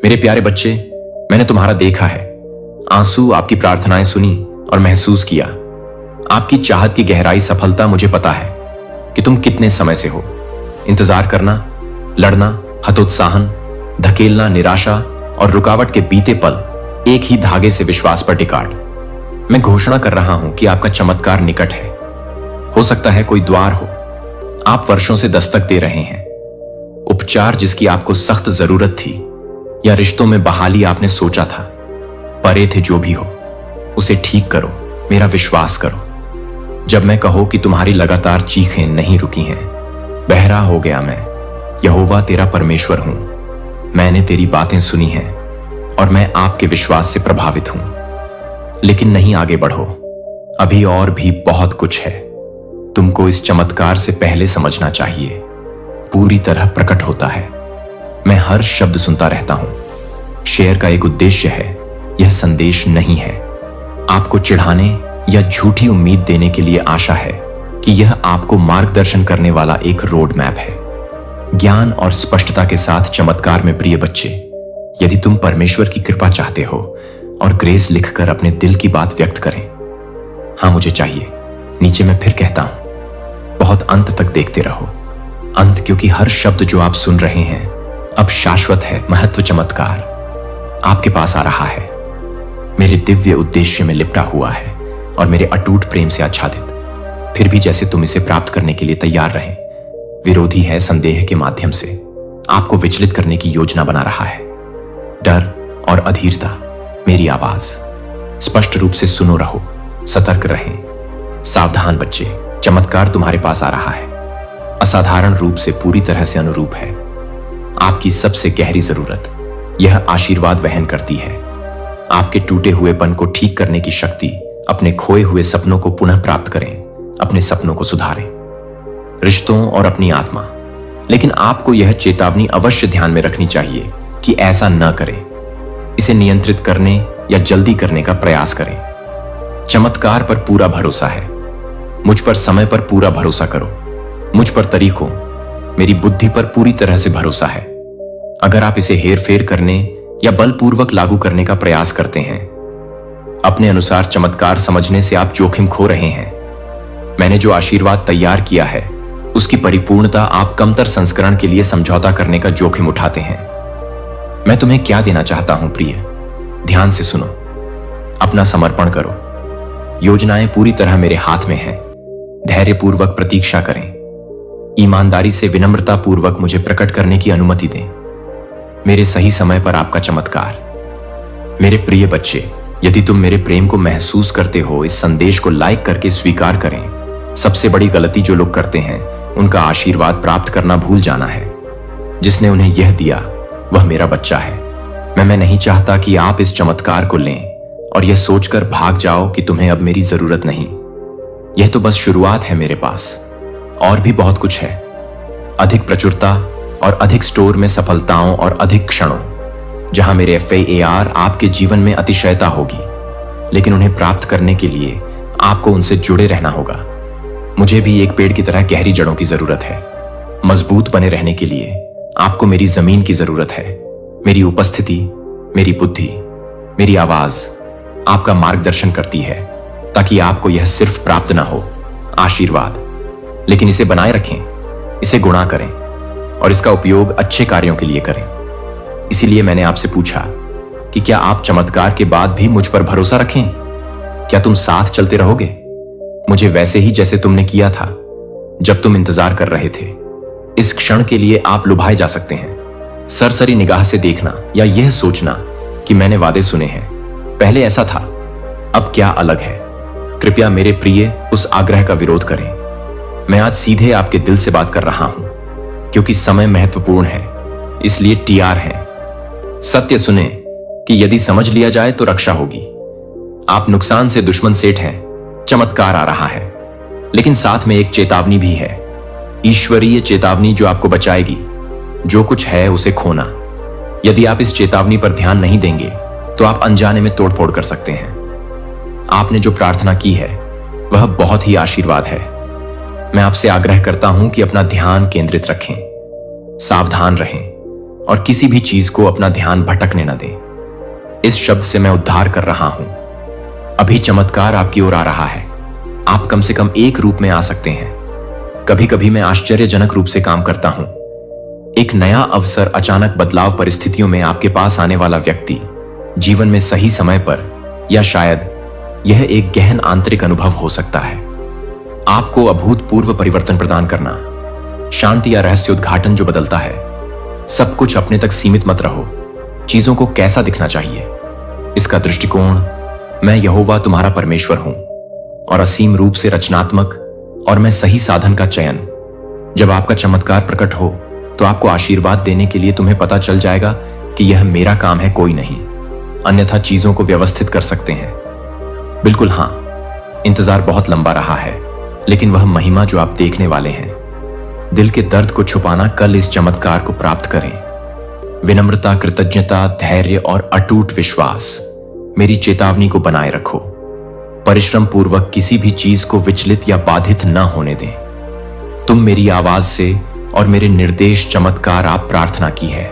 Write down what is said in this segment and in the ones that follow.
मेरे प्यारे बच्चे, मैंने तुम्हारा देखा है, आंसू, आपकी प्रार्थनाएं सुनी और महसूस किया। आपकी चाहत की गहराई, सफलता मुझे पता है कि तुम कितने समय से हो। इंतजार करना, लड़ना, हतोत्साहन, धकेलना, निराशा और रुकावट के बीते पल एक ही धागे से विश्वास पर टिकाट। मैं घोषणा कर रहा हूं कि आपका चमत्कार निकट है। हो सकता है कोई द्वार हो, आप वर्षों से दस्तक दे रहे हैं। उपचार जिसकी आपको सख्त जरूरत थी, या रिश्तों में बहाली आपने सोचा था, परे थे जो भी हो, उसे ठीक करो, मेरा विश्वास करो। जब मैं कहो कि तुम्हारी लगातार चीखें नहीं रुकी हैं, बहरा हो गया मैं, यहोवा तेरा परमेश्वर हूं। मैंने तेरी बातें सुनी हैं और मैं आपके विश्वास से प्रभावित हूं। लेकिन नहीं आगे बढ़ो, अभी और भी बहुत कुछ है। तुमको इस चमत्कार से पहले समझना चाहिए। पूरी तरह प्रकट होता है। मैं हर शब्द सुनता रहता हूं। शेयर का एक उद्देश्य है, यह संदेश नहीं है आपको चिढ़ाने या झूठी उम्मीद देने के लिए। आशा है कि यह आपको मार्गदर्शन करने वाला एक रोड मैप है, ज्ञान और स्पष्टता के साथ चमत्कार में। प्रिय बच्चे, यदि तुम परमेश्वर की कृपा चाहते हो और ग्रेस लिखकर अपने दिल की बात व्यक्त करें, हाँ मुझे चाहिए। नीचे मैं फिर कहता हूं, बहुत अंत तक देखते रहो। अंत, क्योंकि हर शब्द जो आप सुन रहे हैं अब शाश्वत है। महत्व चमत्कार आपके पास आ रहा है, मेरे दिव्य उद्देश्य में लिपटा हुआ है और मेरे अटूट प्रेम से आच्छादित। फिर भी जैसे तुम इसे प्राप्त करने के लिए तैयार रहें, विरोधी है संदेह के माध्यम से आपको विचलित करने की योजना बना रहा है। डर और अधीरता, मेरी आवाज स्पष्ट रूप से सुनो, रहो, सतर्क रहें। सावधान बच्चे, चमत्कार तुम्हारे पास आ रहा है। असाधारण रूप से, पूरी तरह से अनुरूप है आपकी सबसे गहरी जरूरत। यह आशीर्वाद वहन करती है आपके टूटे हुएपन को ठीक करने की शक्ति। अपने खोए हुए सपनों को पुनः प्राप्त करें, अपने सपनों को सुधारें, रिश्तों और अपनी आत्मा। लेकिन आपको यह चेतावनी अवश्य ध्यान में रखनी चाहिए कि ऐसा न करें। इसे नियंत्रित करने या जल्दी करने का प्रयास करें। चमत्कार पर पूरा भरोसा है। मुझ पर समय पर पूरा भरोसा करो। मुझ पर तरीकों, मेरी बुद्धि पर पूरी तरह से भरोसा है। अगर आप इसे हेर फेर करने या बलपूर्वक लागू करने का प्रयास करते हैं, अपने अनुसार चमत्कार समझने से आप जोखिम खो रहे हैं। मैंने जो आशीर्वाद तैयार किया है, उसकी परिपूर्णता आप कमतर संस्करण के लिए समझौता करने का जोखिम उठाते हैं। मैं तुम्हें क्या देना चाहता हूं प्रिय, ध्यान से सुनो। अपना समर्पण करो। योजनाएं पूरी तरह मेरे हाथ में हैं। धैर्यपूर्वक प्रतीक्षा करें। ईमानदारी से, विनम्रता पूर्वक मुझे प्रकट करने की अनुमति दें। मेरे सही समय पर आपका चमत्कार। मेरे प्रिय बच्चे, यदि तुम मेरे प्रेम को महसूस करते हो, इस संदेश को लाइक करके स्वीकार करें। सबसे बड़ी गलती जो लोग करते हैं, उनका आशीर्वाद प्राप्त करना भूल जाना है। जिसने उन्हें यह दिया वह मेरा बच्चा है। मैं नहीं चाहता कि आप इस चमत्कार को लें और यह सोचकर भाग जाओ कि तुम्हें अब मेरी जरूरत नहीं। यह तो बस शुरुआत है। मेरे पास और भी बहुत कुछ है। अधिक प्रचुरता और अधिक स्टोर में सफलताओं और अधिक क्षणों, जहां मेरे FAAR आपके जीवन में अतिशयता होगी। लेकिन उन्हें प्राप्त करने के लिए आपको उनसे जुड़े रहना होगा। मुझे भी एक पेड़ की तरह गहरी जड़ों की जरूरत है। मजबूत बने रहने के लिए आपको मेरी जमीन की जरूरत है। मेरी उपस्थिति, मेरी बुद्धि, मेरी आवाज आपका मार्गदर्शन करती है, ताकि आपको यह सिर्फ प्राप्त ना हो आशीर्वाद, लेकिन इसे बनाए रखें, इसे गुणा करें और इसका उपयोग अच्छे कार्यों के लिए करें। इसीलिए मैंने आपसे पूछा कि क्या आप चमत्कार के बाद भी मुझ पर भरोसा रखें? क्या तुम साथ चलते रहोगे मुझे वैसे ही जैसे तुमने किया था जब तुम इंतजार कर रहे थे? इस क्षण के लिए आप लुभाए जा सकते हैं। सरसरी निगाह से देखना या यह सोचना कि मैंने वादे सुने हैं, पहले ऐसा था, अब क्या अलग है। कृपया मेरे प्रिय उस आग्रह का विरोध करें। मैं आज सीधे आपके दिल से बात कर रहा हूं, क्योंकि समय महत्वपूर्ण है, इसलिए TR है। सत्य सुने कि यदि समझ लिया जाए तो रक्षा होगी। आप नुकसान से दुश्मन सेठ हैं। चमत्कार आ रहा है, लेकिन साथ में एक चेतावनी भी है, ईश्वरीय चेतावनी जो आपको बचाएगी। जो कुछ है उसे खोना। यदि आप इस चेतावनी पर ध्यान नहीं देंगे तो आप अनजाने में तोड़फोड़ कर सकते हैं। आपने जो प्रार्थना की है वह बहुत ही आशीर्वाद है। मैं आपसे आग्रह करता हूं कि अपना ध्यान केंद्रित रखें, सावधान रहें और किसी भी चीज को अपना ध्यान भटकने न दें। इस शब्द से मैं उद्धार कर रहा हूं। अभी चमत्कार आपकी ओर आ रहा है। आप कम से कम एक रूप में आ सकते हैं। कभी कभी मैं आश्चर्यजनक रूप से काम करता हूं। एक नया अवसर, अचानक बदलाव परिस्थितियों में आपके पास आने वाला व्यक्ति, जीवन में सही समय पर, या शायद यह एक गहन आंतरिक अनुभव हो सकता है। आपको अभूतपूर्व परिवर्तन प्रदान करना, शांति या रहस्य उद्घाटन जो बदलता है। सब कुछ अपने तक सीमित मत रहो। चीजों को कैसा दिखना चाहिए, इसका दृष्टिकोण। मैं यहोवा तुम्हारा परमेश्वर हूं और असीम रूप से रचनात्मक, और मैं सही साधन का चयन। जब आपका चमत्कार प्रकट हो तो आपको आशीर्वाद देने के लिए तुम्हें पता चल जाएगा कि यह मेरा काम है, कोई नहीं। अन्यथा चीजों को व्यवस्थित कर सकते हैं। बिल्कुल हां, इंतजार बहुत लंबा रहा है, लेकिन वह महिमा जो आप देखने वाले हैं, दिल के दर्द को छुपाना, कल इस चमत्कार को प्राप्त करें। विनम्रता, कृतज्ञता, धैर्य और अटूट विश्वास, मेरी चेतावनी को बनाए रखो। परिश्रम पूर्वक किसी भी चीज को विचलित या बाधित न होने दें। तुम मेरी आवाज से और मेरे निर्देश चमत्कार आप प्रार्थना की है,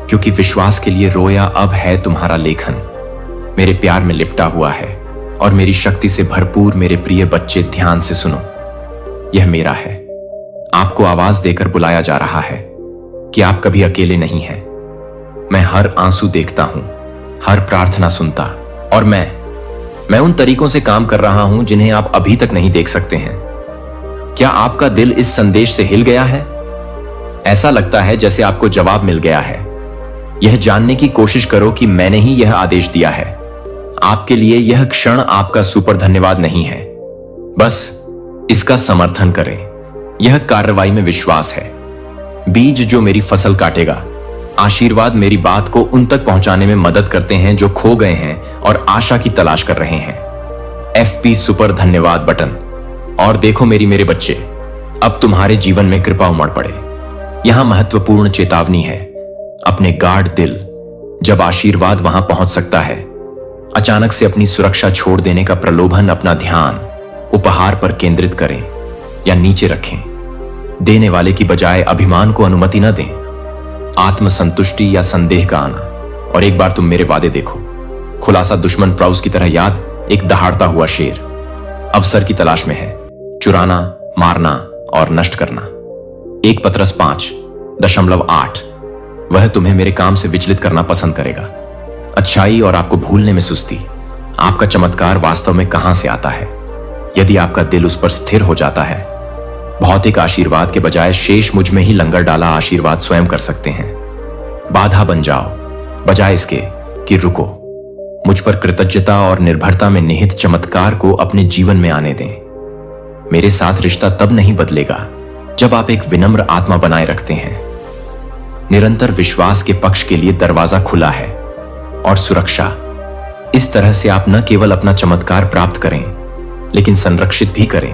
क्योंकि विश्वास के लिए रोया अब है तुम्हारा लेखन। मेरे प्यार में लिपटा हुआ है और मेरी शक्ति से भरपूर मेरे प्रिय बच्चे, ध्यान से सुनो। यह मेरा है। आपको आवाज देकर बुलाया जा रहा है कि आप कभी अकेले नहीं हैं। मैं हर आंसू देखता हूं, हर प्रार्थना सुनता, और मैं उन तरीकों से काम कर रहा हूं जिन्हें आप अभी तक नहीं देख सकते हैं। क्या आपका दिल इस संदेश से हिल गया है? ऐसा लगता है जैसे आपको जवाब मिल गया है। यह जानने की कोशिश करो कि मैंने ही यह आदेश दिया है। आपके लिए यह क्षण आपका सुपर धन्यवाद नहीं है, बस इसका समर्थन करें। यह कार्रवाई में विश्वास है। बीज जो मेरी फसल काटेगा, आशीर्वाद मेरी बात को उन तक पहुंचाने में मदद करते हैं जो खो गए हैं और आशा की तलाश कर रहे हैं। FP सुपर धन्यवाद बटन। और देखो मेरे बच्चे, अब तुम्हारे जीवन में कृपा उमड़ पड़े। यहां महत्वपूर्ण चेतावनी है। अपने गार्ड दिल, जब आशीर्वाद वहां पहुंच सकता है, अचानक से अपनी सुरक्षा छोड़ देने का प्रलोभन, अपना ध्यान उपहार पर केंद्रित करें या नीचे रखें। देने वाले की बजाय अभिमान को अनुमति न दें, आत्मसंतुष्टि या संदेह का आना। और एक बार तुम मेरे वादे देखो। खुलासा दुश्मन प्राउस की तरह याद, एक दहाड़ता हुआ शेर अवसर की तलाश में है, चुराना, मारना और नष्ट करना। 1 पतरस 5:8। वह तुम्हें मेरे काम से विचलित करना पसंद करेगा। अच्छाई और आपको भूलने में सुस्ती। आपका चमत्कार वास्तव में कहां से आता है? यदि आपका दिल उस पर स्थिर हो जाता है, भौतिक आशीर्वाद के बजाय शेष मुझ में ही लंगर डाला आशीर्वाद स्वयं कर सकते हैं। बाधा बन जाओ, बजाय इसके कि रुको। मुझ पर कृतज्ञता और निर्भरता में निहित चमत्कार को अपने जीवन में आने दें। मेरे साथ रिश्ता तब नहीं बदलेगा जब आप एक विनम्र आत्मा बनाए रखते हैं। निरंतर विश्वास के पक्ष के लिए दरवाजा खुला है और सुरक्षा। इस तरह से आप न केवल अपना चमत्कार प्राप्त करें, लेकिन संरक्षित भी करें।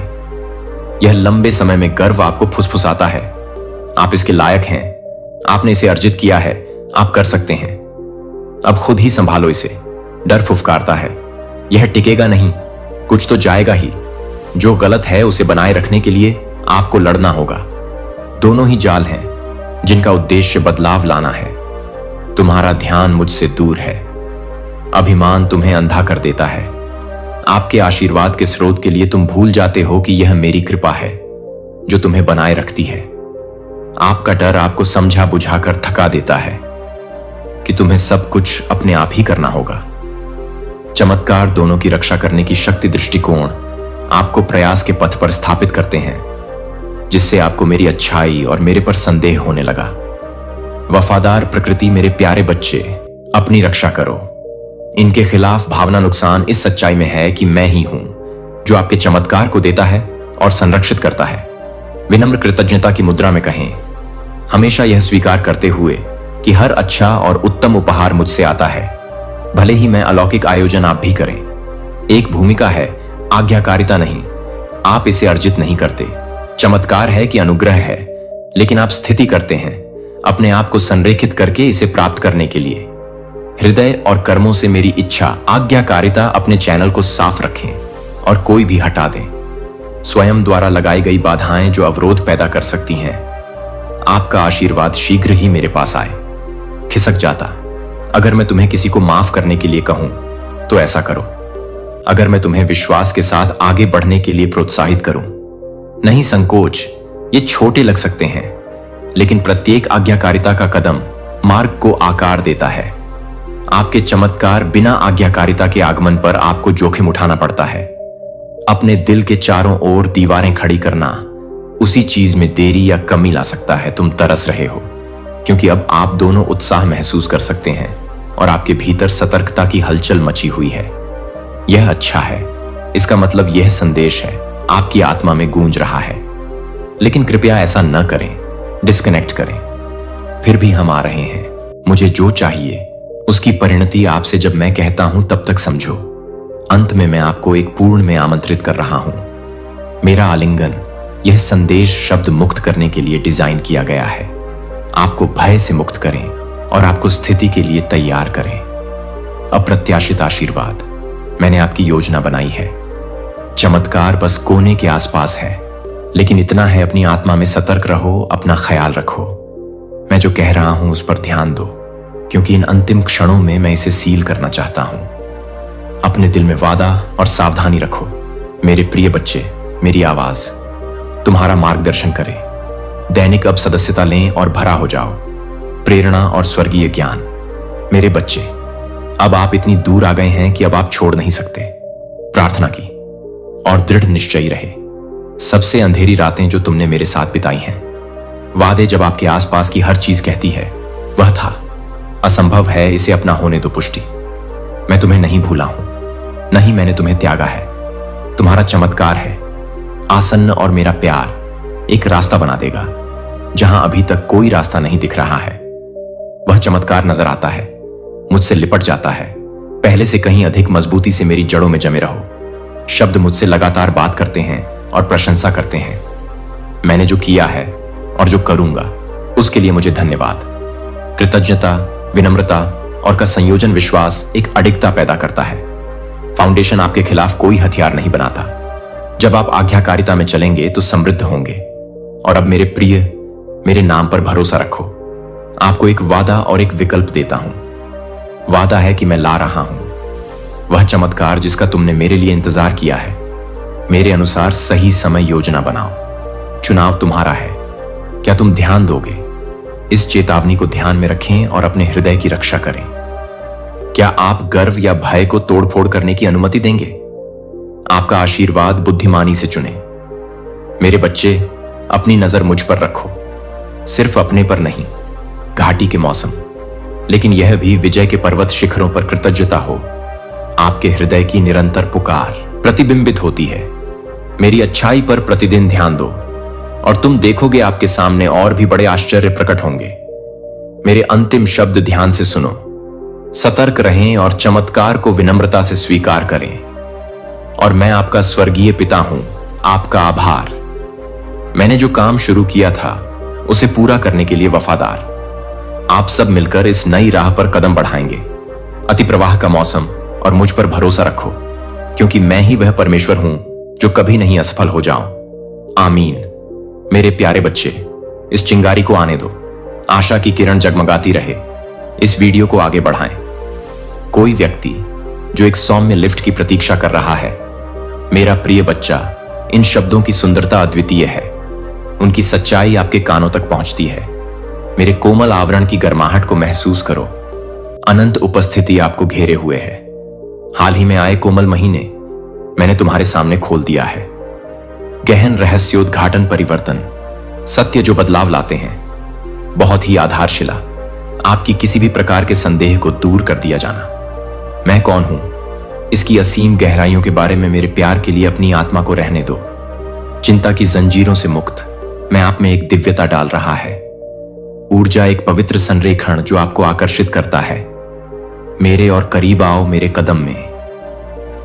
यह लंबे समय में गर्व आपको फुसफुसाता है। आप इसके लायक हैं, आपने इसे अर्जित किया है, आप कर सकते हैं। अब खुद ही संभालो इसे। डर फुफकारता है, यह टिकेगा नहीं, कुछ तो जाएगा ही। जो गलत है उसे बनाए रखने के लिए आपको लड़ना होगा। दोनों ही जाल हैं जिनका उद्देश्य बदलाव लाना है। तुम्हारा ध्यान मुझसे दूर है। अभिमान तुम्हें अंधा कर देता है। आपके आशीर्वाद के स्रोत के लिए तुम भूल जाते हो कि यह मेरी कृपा है जो तुम्हें बनाए रखती है। आपका डर आपको समझा बुझाकर थका देता है कि तुम्हें सब कुछ अपने आप ही करना होगा। चमत्कार दोनों की रक्षा करने की शक्ति दृष्टिकोण आपको प्रयास के पथ पर स्थापित करते हैं, जिससे आपको मेरी अच्छाई और मेरे पर संदेह होने लगा। वफादार प्रकृति, मेरे प्यारे बच्चे, अपनी रक्षा करो। इनके खिलाफ भावना नुकसान इस सच्चाई में है कि मैं ही हूं जो आपके चमत्कार को देता है और संरक्षित करता है। विनम्र कृतज्ञता की मुद्रा में कहें, हमेशा यह स्वीकार करते हुए कि हर अच्छा और उत्तम उपहार मुझसे आता है, भले ही मैं अलौकिक आयोजन आप भी करें। एक भूमिका है, आज्ञाकारिता नहीं। आप इसे अर्जित नहीं करते। चमत्कार है कि अनुग्रह है, लेकिन आप स्थिति करते हैं अपने आप को संरेखित करके इसे प्राप्त करने के लिए। हृदय और कर्मों से मेरी इच्छा, आज्ञाकारिता अपने चैनल को साफ रखें और कोई भी हटा दें। स्वयं द्वारा लगाई गई बाधाएं जो अवरोध पैदा कर सकती हैं। आपका आशीर्वाद शीघ्र ही मेरे पास आए। खिसक जाता। अगर मैं तुम्हें किसी को माफ करने के लिए कहूं तो ऐसा करो। अगर मैं तुम्हें विश्वास के साथ आगे बढ़ने के लिए प्रोत्साहित करूं, नहीं संकोच, ये छोटे लग सकते हैं, लेकिन प्रत्येक आज्ञाकारिता का कदम मार्ग को आकार देता है। आपके चमत्कार बिना आज्ञाकारिता के आगमन पर आपको जोखिम उठाना पड़ता है। अपने दिल के चारों ओर दीवारें खड़ी करना उसी चीज में देरी या कमी ला सकता है। तुम तरस रहे हो क्योंकि अब आप दोनों उत्साह महसूस कर सकते हैं और आपके भीतर सतर्कता की हलचल मची हुई है। यह अच्छा है। इसका मतलब यह संदेश है आपकी आत्मा में गूंज रहा है। लेकिन कृपया ऐसा न करें, डिस्कनेक्ट करें। फिर भी हम आ रहे हैं। मुझे जो चाहिए उसकी परिणति आपसे जब मैं कहता हूं तब तक समझो। अंत में मैं आपको एक पूर्ण में आमंत्रित कर रहा हूं। मेरा आलिंगन यह संदेश शब्द मुक्त करने के लिए डिजाइन किया गया है। आपको भय से मुक्त करें और आपको स्थिति के लिए तैयार करें। अप्रत्याशित आशीर्वाद। मैंने आपकी योजना बनाई है। चमत्कार बस कोने के आसपास है, लेकिन इतना है, अपनी आत्मा में सतर्क रहो, अपना ख्याल रखो। मैं जो कह रहा हूं उस पर ध्यान दो, क्योंकि इन अंतिम क्षणों में मैं इसे सील करना चाहता हूं। अपने दिल में वादा और सावधानी रखो। मेरे प्रिय बच्चे, मेरी आवाज तुम्हारा मार्गदर्शन करे। दैनिक अब सदस्यता लें और भरा हो जाओ प्रेरणा और स्वर्गीय ज्ञान। मेरे बच्चे, अब आप इतनी दूर आ गए हैं कि अब आप छोड़ नहीं सकते। प्रार्थना की और दृढ़ निश्चयी रहे। सबसे अंधेरी रातें जो तुमने मेरे साथ बिताई हैं, वादे जब आपके आसपास की हर चीज कहती है वह था। असंभव है, इसे अपना होने दो पुष्टि। मैं तुम्हें नहीं भूला हूं, नहीं मैंने तुम्हें त्यागा है। तुम्हारा चमत्कार है आसन्न और मेरा प्यार एक रास्ता बना देगा जहां अभी तक कोई रास्ता नहीं दिख रहा है। वह चमत्कार नजर आता है, मुझसे लिपट जाता है। पहले से कहीं अधिक मजबूती से मेरी जड़ों में जमे रहो। शब्द मुझसे लगातार बात करते हैं और प्रशंसा करते हैं। मैंने जो किया है और जो करूंगा उसके लिए मुझे धन्यवाद। कृतज्ञता, विनम्रता और का संयोजन विश्वास एक अडिगता पैदा करता है। फाउंडेशन आपके खिलाफ कोई हथियार नहीं बनाता। जब आप आज्ञाकारिता में चलेंगे तो समृद्ध होंगे। और अब मेरे प्रिय, मेरे नाम पर भरोसा रखो। आपको एक वादा और एक विकल्प देता हूं। वादा है कि मैं ला रहा हूं वह चमत्कार जिसका तुमने मेरे लिए इंतजार किया है। मेरे अनुसार सही समय योजना बनाओ। चुनाव तुम्हारा है। क्या तुम ध्यान दोगे? इस चेतावनी को ध्यान में रखें और अपने हृदय की रक्षा करें। क्या आप गर्व या भय को तोड़फोड़ करने की अनुमति देंगे? आपका आशीर्वाद बुद्धिमानी से चुने। मेरे बच्चे, अपनी नजर मुझ पर रखो, सिर्फ अपने पर नहीं, घाटी के मौसम, लेकिन यह भी विजय के पर्वत शिखरों पर कृतज्ञता हो। आपके हृदय की निरंतर पुकार प्रतिबिंबित होती है। मेरी अच्छाई पर प्रतिदिन ध्यान दो और तुम देखोगे आपके सामने और भी बड़े आश्चर्य प्रकट होंगे। मेरे अंतिम शब्द ध्यान से सुनो। सतर्क रहें और चमत्कार को विनम्रता से स्वीकार करें। और मैं आपका स्वर्गीय पिता हूं, आपका आभार। मैंने जो काम शुरू किया था उसे पूरा करने के लिए वफादार। आप सब मिलकर इस नई राह पर कदम बढ़ाएंगे। अतिप्रवाह का मौसम और मुझ पर भरोसा रखो, क्योंकि मैं ही वह परमेश्वर हूं जो कभी नहीं असफल हो जाऊं। आमीन। मेरे प्यारे बच्चे, इस चिंगारी को आने दो। आशा की किरण जगमगाती रहे। इस वीडियो को आगे बढ़ाएं। कोई व्यक्ति जो एक सौम्य लिफ्ट की प्रतीक्षा कर रहा है, मेरा प्रिय बच्चा, इन शब्दों की सुंदरता अद्वितीय है। उनकी सच्चाई आपके कानों तक पहुंचती है। मेरे कोमल आवरण की गर्माहट को महसूस करो। अनंत उपस्थिति आपको घेरे हुए है। हाल ही में आए कोमल महीने मैंने तुम्हारे सामने खोल दिया है। गहन रहस्योद्घाटन परिवर्तन, सत्य जो बदलाव लाते हैं। बहुत ही आधारशिला, आपकी किसी भी प्रकार के संदेह को दूर कर दिया जाना। मैं कौन हूं, इसकी असीम गहराइयों के बारे में मेरे प्यार के लिए अपनी आत्मा को रहने दो। चिंता की जंजीरों से मुक्त मैं आप में एक दिव्यता डाल रहा है। ऊर्जा एक पवित्र संरेखण जो आपको आकर्षित करता है। मेरे और करीब आओ मेरे कदम में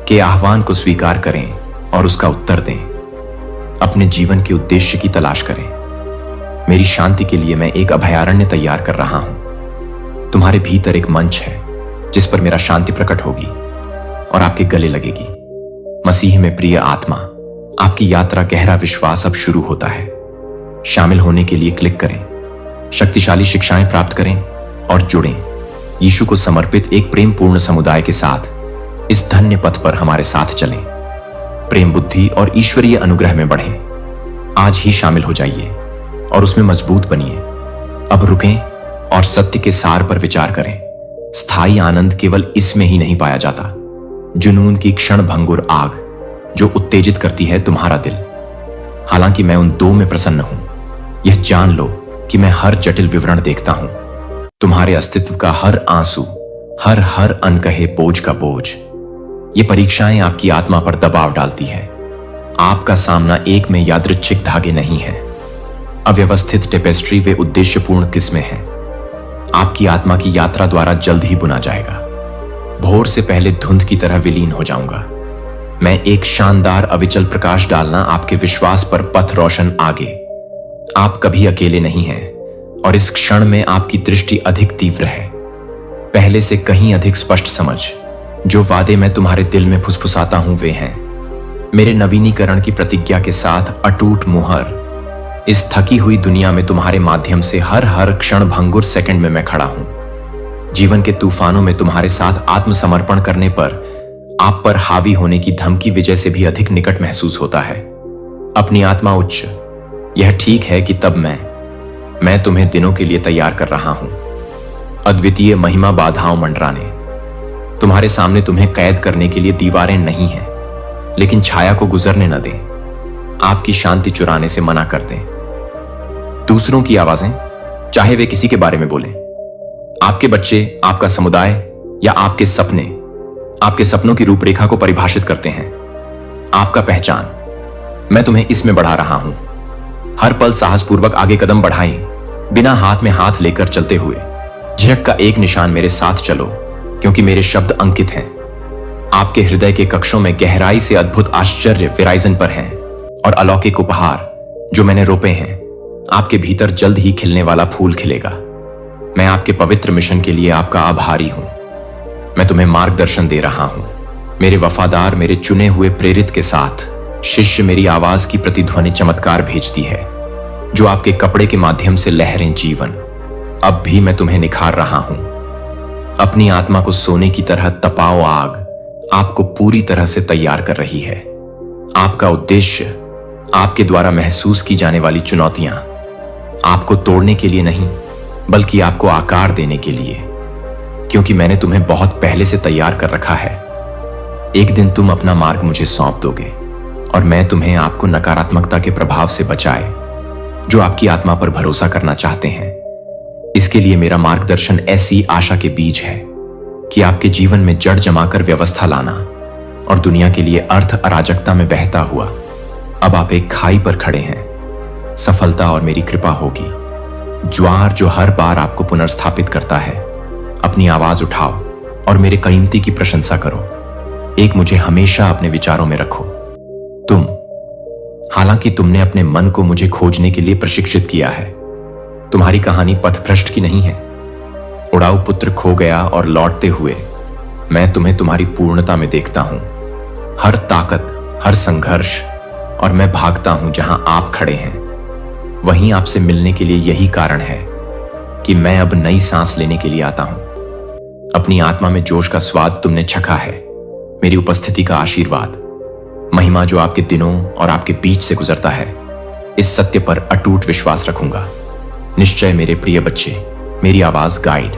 के आह्वान को स्वीकार करें और उसका उत्तर दें। अपने जीवन के उद्देश्य की तलाश करें। मेरी शांति के लिए मैं एक अभयारण्य तैयार कर रहा हूं। तुम्हारे भीतर एक मंच है जिस पर मेरा शांति प्रकट होगी और आपके गले लगेगी। मसीह में प्रिय आत्मा, आपकी यात्रा गहरा विश्वास अब शुरू होता है। शामिल होने के लिए क्लिक करें, शक्तिशाली शिक्षाएं प्राप्त करें और जुड़ें यीशु को समर्पित एक प्रेमपूर्ण समुदाय के साथ। इस धन्य पथ पर हमारे साथ चलें, प्रेम, बुद्धि और ईश्वरीय अनुग्रह में बढ़ें। आज ही शामिल हो जाइए और उसमें मजबूत बनिए। अब रुकें और सत्य के सार पर विचार करें। स्थायी आनंद केवल इसमें ही नहीं पाया जाता। जुनून की क्षण भंगुर आग जो उत्तेजित करती है तुम्हारा दिल। हालांकि मैं उन दो में प्रसन्न हूं, यह जान लो कि मैं हर जटिल विवरण देखता हूं, तुम्हारे अस्तित्व का हर आंसू, हर हर अनकहे बोझ का बोझ। ये परीक्षाएं आपकी आत्मा पर दबाव डालती हैं। आपका सामना एक में यादृच्छिक धागे नहीं है, अव्यवस्थित टेपेस्ट्री वे उद्देश्यपूर्ण किस्में हैं। आपकी आत्मा की यात्रा द्वारा जल्द ही बुना जाएगा। भोर से पहले धुंध की तरह विलीन हो जाऊंगा। मैं एक शानदार अविचल प्रकाश डालना आपके विश्वास पर पथ रोशन आगे। आप कभी अकेले नहीं हैं और इस क्षण में आपकी दृष्टि अधिक तीव्र है, पहले से कहीं अधिक स्पष्ट समझ। जो वादे मैं तुम्हारे दिल में फुसफुसाता हूं वे हैं मेरे नवीनीकरण की प्रतिज्ञा के साथ अटूट मुहर। इस थकी हुई दुनिया में तुम्हारे माध्यम से हर हर क्षण भंगुर सेकंड में मैं खड़ा हूं। जीवन के तूफानों में तुम्हारे साथ आत्मसमर्पण करने पर आप पर हावी होने की धमकी विजय से भी अधिक निकट महसूस होता है। अपनी आत्मा उच्च, यह ठीक है कि तब मैं तुम्हें दिनों के लिए तैयार कर रहा हूं। अद्वितीय महिमा बाधाओं मंडराने तुम्हारे सामने तुम्हें कैद करने के लिए दीवारें नहीं हैं, लेकिन छाया को गुजरने न दें, आपकी शांति चुराने से मना कर दें। दूसरों की आवाजें, चाहे वे किसी के बारे में बोलें, आपके बच्चे, आपका समुदाय या आपके सपने, आपके सपनों की रूपरेखा को परिभाषित करते हैं। आपका पहचान, मैं तुम्हें इसमें बढ़ा रहा हूं। हर पल साहसपूर्वक आगे कदम बढ़ाएं, बिना हाथ में हाथ लेकर चलते हुए। झिझक का एक निशान मेरे साथ चलो, क्योंकि मेरे शब्द अंकित हैं। आपके हृदय के कक्षों में गहराई से अद्भुत आश्चर्य विराइजन पर हैं और अलौकिक उपहार जो मैंने रोपे हैं। आपके भीतर जल्द ही खिलने वाला फूल खिलेगा। मैं आपके पवित्र मिशन के लिए आपका आभारी हूं। मैं तुम्हें मार्गदर्शन दे रहा हूं। मेरे वफादार, मेरे चुने हुए प्रेरित के साथ शिष्य मेरी आवाज की प्रतिध्वनि चमत्कार भेजती है, जो आपके कपड़े के माध्यम से लहरें जीवन। अब भी मैं तुम्हें निखार रहा हूं। अपनी आत्मा को सोने की तरह तपाओ आग आपको पूरी तरह से तैयार कर रही है। आपका उद्देश्य, आपके द्वारा महसूस की जाने वाली चुनौतियां आपको तोड़ने के लिए नहीं, बल्कि आपको आकार देने के लिए, क्योंकि मैंने तुम्हें बहुत पहले से तैयार कर रखा है। एक दिन तुम अपना मार्ग मुझे सौंप दोगे और मैं तुम्हें आपको नकारात्मकता के प्रभाव से बचाए जो आपकी आत्मा पर भरोसा करना चाहते हैं। इसके लिए मेरा मार्गदर्शन ऐसी आशा के बीज है कि आपके जीवन में जड़ जमाकर व्यवस्था लाना और दुनिया के लिए अर्थ अराजकता में बहता हुआ अब आप एक खाई पर खड़े हैं। सफलता और मेरी कृपा होगी। ज्वार जो हर बार आपको पुनर्स्थापित करता है। अपनी आवाज उठाओ और मेरे कीमती की प्रशंसा करो। एक मुझे हमेशा अपने विचारों में रखो। तुम, हालांकि तुमने अपने मन को मुझे खोजने के लिए प्रशिक्षित किया है, तुम्हारी कहानी पथभ्रष्ट की नहीं है। उड़ाऊ पुत्र खो गया और लौटते हुए मैं तुम्हें तुम्हारी पूर्णता में देखता हूं। हर ताकत, हर संघर्ष, और मैं भागता हूं जहां आप खड़े हैं। वहीं आपसे मिलने के लिए यही कारण है कि मैं अब नई सांस लेने के लिए आता हूं। अपनी आत्मा में जोश का स्वाद तुमने चखा है, मेरी उपस्थिति का आशीर्वाद, महिमा जो आपके दिनों और आपके बीच से गुजरता है। इस सत्य पर अटूट विश्वास रखूंगा। निश्चय मेरे प्रिय बच्चे, मेरी आवाज गाइड।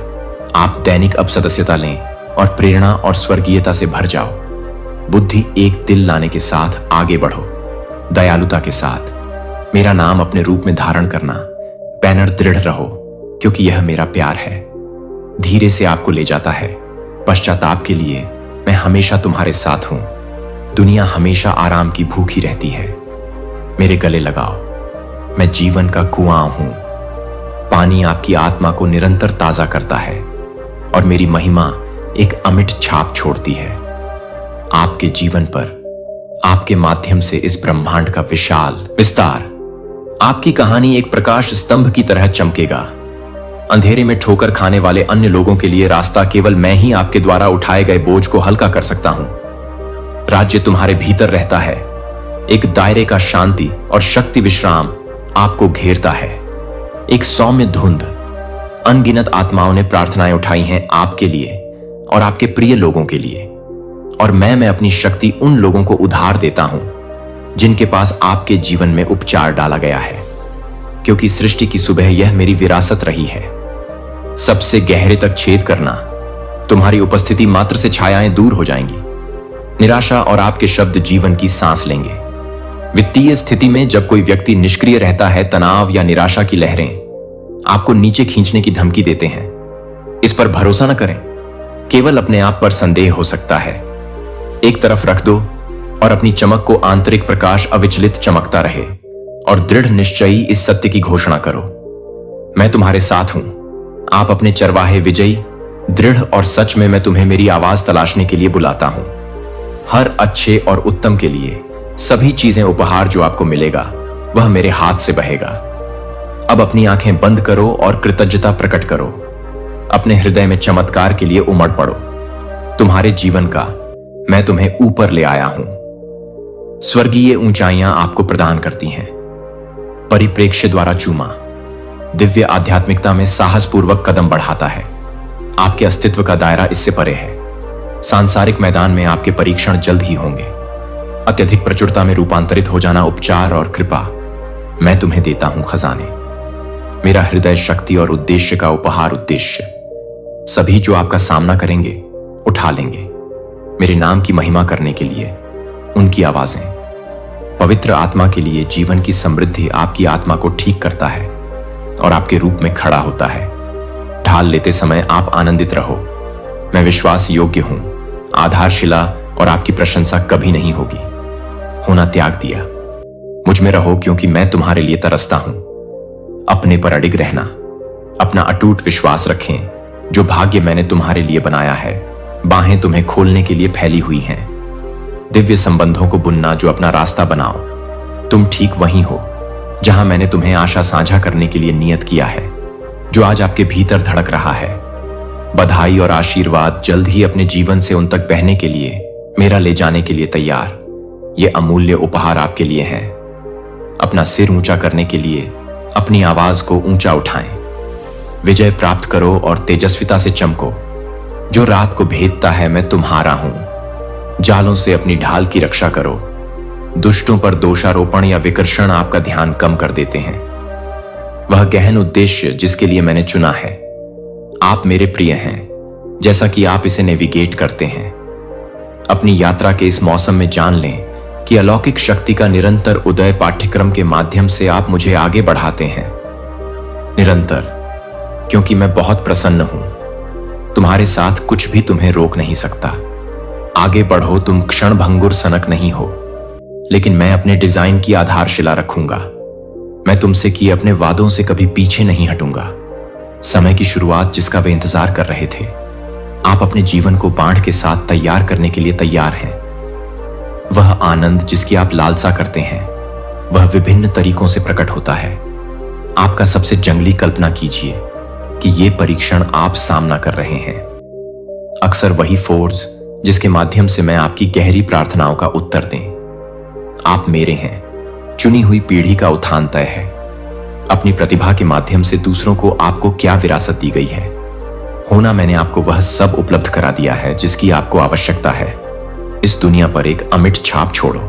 आप दैनिक अब सदस्यता लें और प्रेरणा और स्वर्गीयता से भर जाओ। बुद्धि एक दिल लाने के साथ आगे बढ़ो, दयालुता के साथ मेरा नाम अपने रूप में धारण करना। बैनर दृढ़ रहो, क्योंकि यह मेरा प्यार है। धीरे से आपको ले जाता है। पश्चाताप के लिए मैं हमेशा तुम्हारे साथ हूं। दुनिया हमेशा आराम की भूखी रहती है। मेरे गले लगाओ, मैं जीवन का कुआं हूं। पानी आपकी आत्मा को निरंतर ताजा करता है और मेरी महिमा एक अमिट छाप छोड़ती है आपके जीवन पर। आपके माध्यम से इस ब्रह्मांड का विशाल विस्तार। आपकी कहानी एक प्रकाश स्तंभ की तरह चमकेगा। अंधेरे में ठोकर खाने वाले अन्य लोगों के लिए रास्ता केवल मैं ही आपके द्वारा उठाए गए बोझ को हल्का कर सकता हूं। राज्य तुम्हारे भीतर रहता है। एक दायरे का शांति और शक्ति विश्राम आपको घेरता है। एक सौम्य धुंध अनगिनत आत्माओं ने प्रार्थनाएं उठाई हैं आपके लिए और आपके प्रिय लोगों के लिए, और मैं अपनी शक्ति उन लोगों को उधार देता हूं जिनके पास आपके जीवन में उपचार डाला गया है, क्योंकि सृष्टि की सुबह यह मेरी विरासत रही है। सबसे गहरे तक छेद करना, तुम्हारी उपस्थिति मात्र से छायाएं दूर हो जाएंगी। निराशा और आपके शब्द जीवन की सांस लेंगे। वित्तीय स्थिति में जब कोई व्यक्ति निष्क्रिय रहता है, तनाव या निराशा की लहरें आपको नीचे खींचने की धमकी देते हैं। इस पर भरोसा न करें, केवल अपने आप पर संदेह हो सकता है। एक तरफ रख दो और अपनी चमक को आंतरिक प्रकाश अविचलित चमकता रहे, और दृढ़ निश्चयी इस सत्य की घोषणा करो, मैं तुम्हारे साथ हूं। आप अपने चरवाहे विजयी, दृढ़ और सच में मैं तुम्हें मेरी आवाज तलाशने के लिए बुलाता हूं। हर अच्छे और उत्तम के लिए सभी चीजें उपहार जो आपको मिलेगा वह मेरे हाथ से बहेगा। अब अपनी आंखें बंद करो और कृतज्ञता प्रकट करो। अपने हृदय में चमत्कार के लिए उमड़ पड़ो। तुम्हारे जीवन का मैं तुम्हें ऊपर ले आया हूं। स्वर्गीय ऊंचाइयां आपको प्रदान करती हैं। परिप्रेक्ष्य द्वारा चूमा दिव्य आध्यात्मिकता में साहसपूर्वक कदम बढ़ाता है। आपके अस्तित्व का दायरा इससे परे है। सांसारिक मैदान में आपके परीक्षण जल्द ही होंगे। अत्यधिक प्रचुरता में रूपांतरित हो जाना उपचार और कृपा मैं तुम्हें देता हूं खजाने। मेरा हृदय शक्ति और उद्देश्य का उपहार उद्देश्य सभी जो आपका सामना करेंगे उठा लेंगे, मेरे नाम की महिमा करने के लिए उनकी आवाजें। पवित्र आत्मा के लिए जीवन की समृद्धि आपकी आत्मा को ठीक करता है और आपके रूप में खड़ा होता है। ढाल लेते समय आप आनंदित रहो, मैं विश्वास योग्य हूं। आधारशिला और आपकी प्रशंसा कभी नहीं होगी। होना त्याग दिया, मुझ में रहो क्योंकि मैं तुम्हारे लिए तरसता हूं। अपने पर अडिग रहना, अपना अटूट विश्वास रखें। जो भाग्य मैंने तुम्हारे लिए बनाया है, बाहें तुम्हें खोलने के लिए फैली हुई हैं। दिव्य संबंधों को बुनना जो अपना रास्ता बनाओ। तुम ठीक वहीं हो जहां मैंने तुम्हें आशा साझा करने के लिए नियत किया है, जो आज आपके भीतर धड़क रहा है। बधाई और आशीर्वाद जल्द ही अपने जीवन से उन तक बहने के लिए, मेरा ले जाने के लिए तैयार। ये अमूल्य उपहार आपके लिए हैं। अपना सिर ऊंचा करने के लिए अपनी आवाज को ऊंचा उठाएं। विजय प्राप्त करो और तेजस्विता से चमको। जो रात को भेदता है मैं तुम्हारा हूं। जालों से अपनी ढाल की रक्षा करो। दुष्टों पर दोषारोपण या विकर्षण आपका ध्यान कम कर देते हैं। वह गहन उद्देश्य जिसके लिए मैंने चुना है, आप मेरे प्रिय हैं, जैसा कि आप इसे नेविगेट करते हैं। अपनी यात्रा के इस मौसम में जान लें कि अलौकिक शक्ति का निरंतर उदय पाठ्यक्रम के माध्यम से आप मुझे आगे बढ़ाते हैं। निरंतर, क्योंकि मैं बहुत प्रसन्न हूं। तुम्हारे साथ कुछ भी तुम्हें रोक नहीं सकता। आगे बढ़ो, तुम क्षण भंगुर सनक नहीं हो, लेकिन मैं अपने डिजाइन की आधारशिला रखूंगा। मैं तुमसे किए अपने वादों से कभी पीछे नहीं हटूंगा। समय की शुरुआत जिसका वे इंतजार कर रहे थे, आप अपने जीवन को बाढ़ के साथ तैयार करने के लिए तैयार हैं। वह आनंद जिसकी आप लालसा करते हैं, वह विभिन्न तरीकों से प्रकट होता है। आपका सबसे जंगली कल्पना कीजिए कि ये परीक्षण आप सामना कर रहे हैं। अक्सर वही फोर्स जिसके माध्यम से मैं आपकी गहरी प्रार्थनाओं का उत्तर दें। आप मेरे हैं। चुनी हुई पीढ़ी का उत्थान तय है। अपनी प्रतिभा के माध्यम से दूसरों को आपको क्या विरासत दी गई है, होना मैंने आपको वह सब उपलब्ध करा दिया है जिसकी आपको आवश्यकता है। इस दुनिया पर एक अमिट छाप छोड़ो।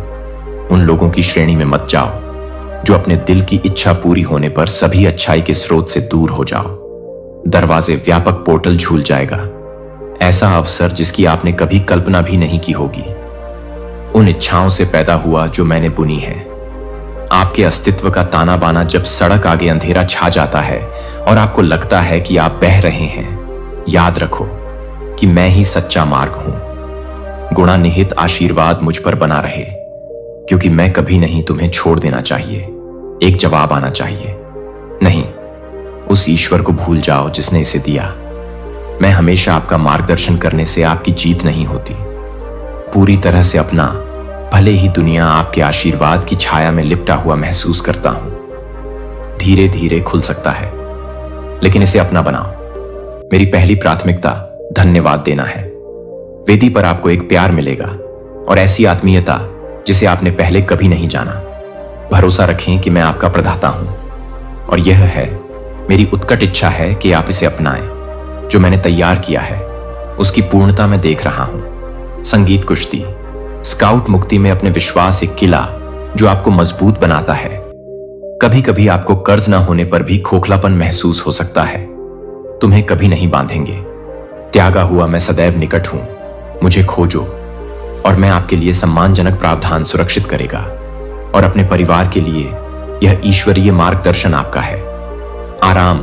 उन लोगों की श्रेणी में मत जाओ जो अपने दिल की इच्छा पूरी होने पर सभी अच्छाई के स्रोत से दूर हो जाओ। दरवाजे व्यापक पोर्टल झूल जाएगा। ऐसा अवसर जिसकी आपने कभी कल्पना भी नहीं की होगी। उन इच्छाओं से पैदा हुआ जो मैंने बुनी है। आपके अस्तित्व का ताना बाना जब सड़क आगे अंधेरा छा जाता है और आपको लगता है कि आप बह रहे हैं, याद रखो कि मैं ही सच्चा मार्ग हूं। गुणा निहित आशीर्वाद मुझ पर बना रहे, क्योंकि मैं कभी नहीं तुम्हें छोड़ देना चाहिए। एक जवाब आना चाहिए, नहीं, उस ईश्वर को भूल जाओ जिसने इसे दिया। मैं हमेशा आपका मार्गदर्शन करने से आपकी जीत नहीं होती। पूरी तरह से अपना, भले ही दुनिया आपके आशीर्वाद की छाया में लिपटा हुआ महसूस करता हूं। धीरे धीरे खुल सकता है, लेकिन इसे अपना बनाओ। मेरी पहली प्राथमिकता धन्यवाद देना है। वेदी पर आपको एक प्यार मिलेगा और ऐसी आत्मीयता जिसे आपने पहले कभी नहीं जाना। भरोसा रखें कि मैं आपका प्रदाता हूं, और यह है मेरी उत्कट इच्छा है कि आप इसे अपनाएं। जो मैंने तैयार किया है उसकी पूर्णता मैं देख रहा हूं। संगीत कुश्ती, स्काउट मुक्ति में अपने विश्वास एक किला जो आपको मजबूत बनाता है। कभी कभी आपको कर्ज न होने पर भी खोखलापन महसूस हो सकता है। तुम्हें कभी नहीं बांधेंगे। त्यागा हुआ मैं सदैव निकट हूं। मुझे खोजो और मैं आपके लिए सम्मानजनक प्रावधान सुरक्षित करेगा। और अपने परिवार के लिए यह ईश्वरीय मार्गदर्शन आपका है। आराम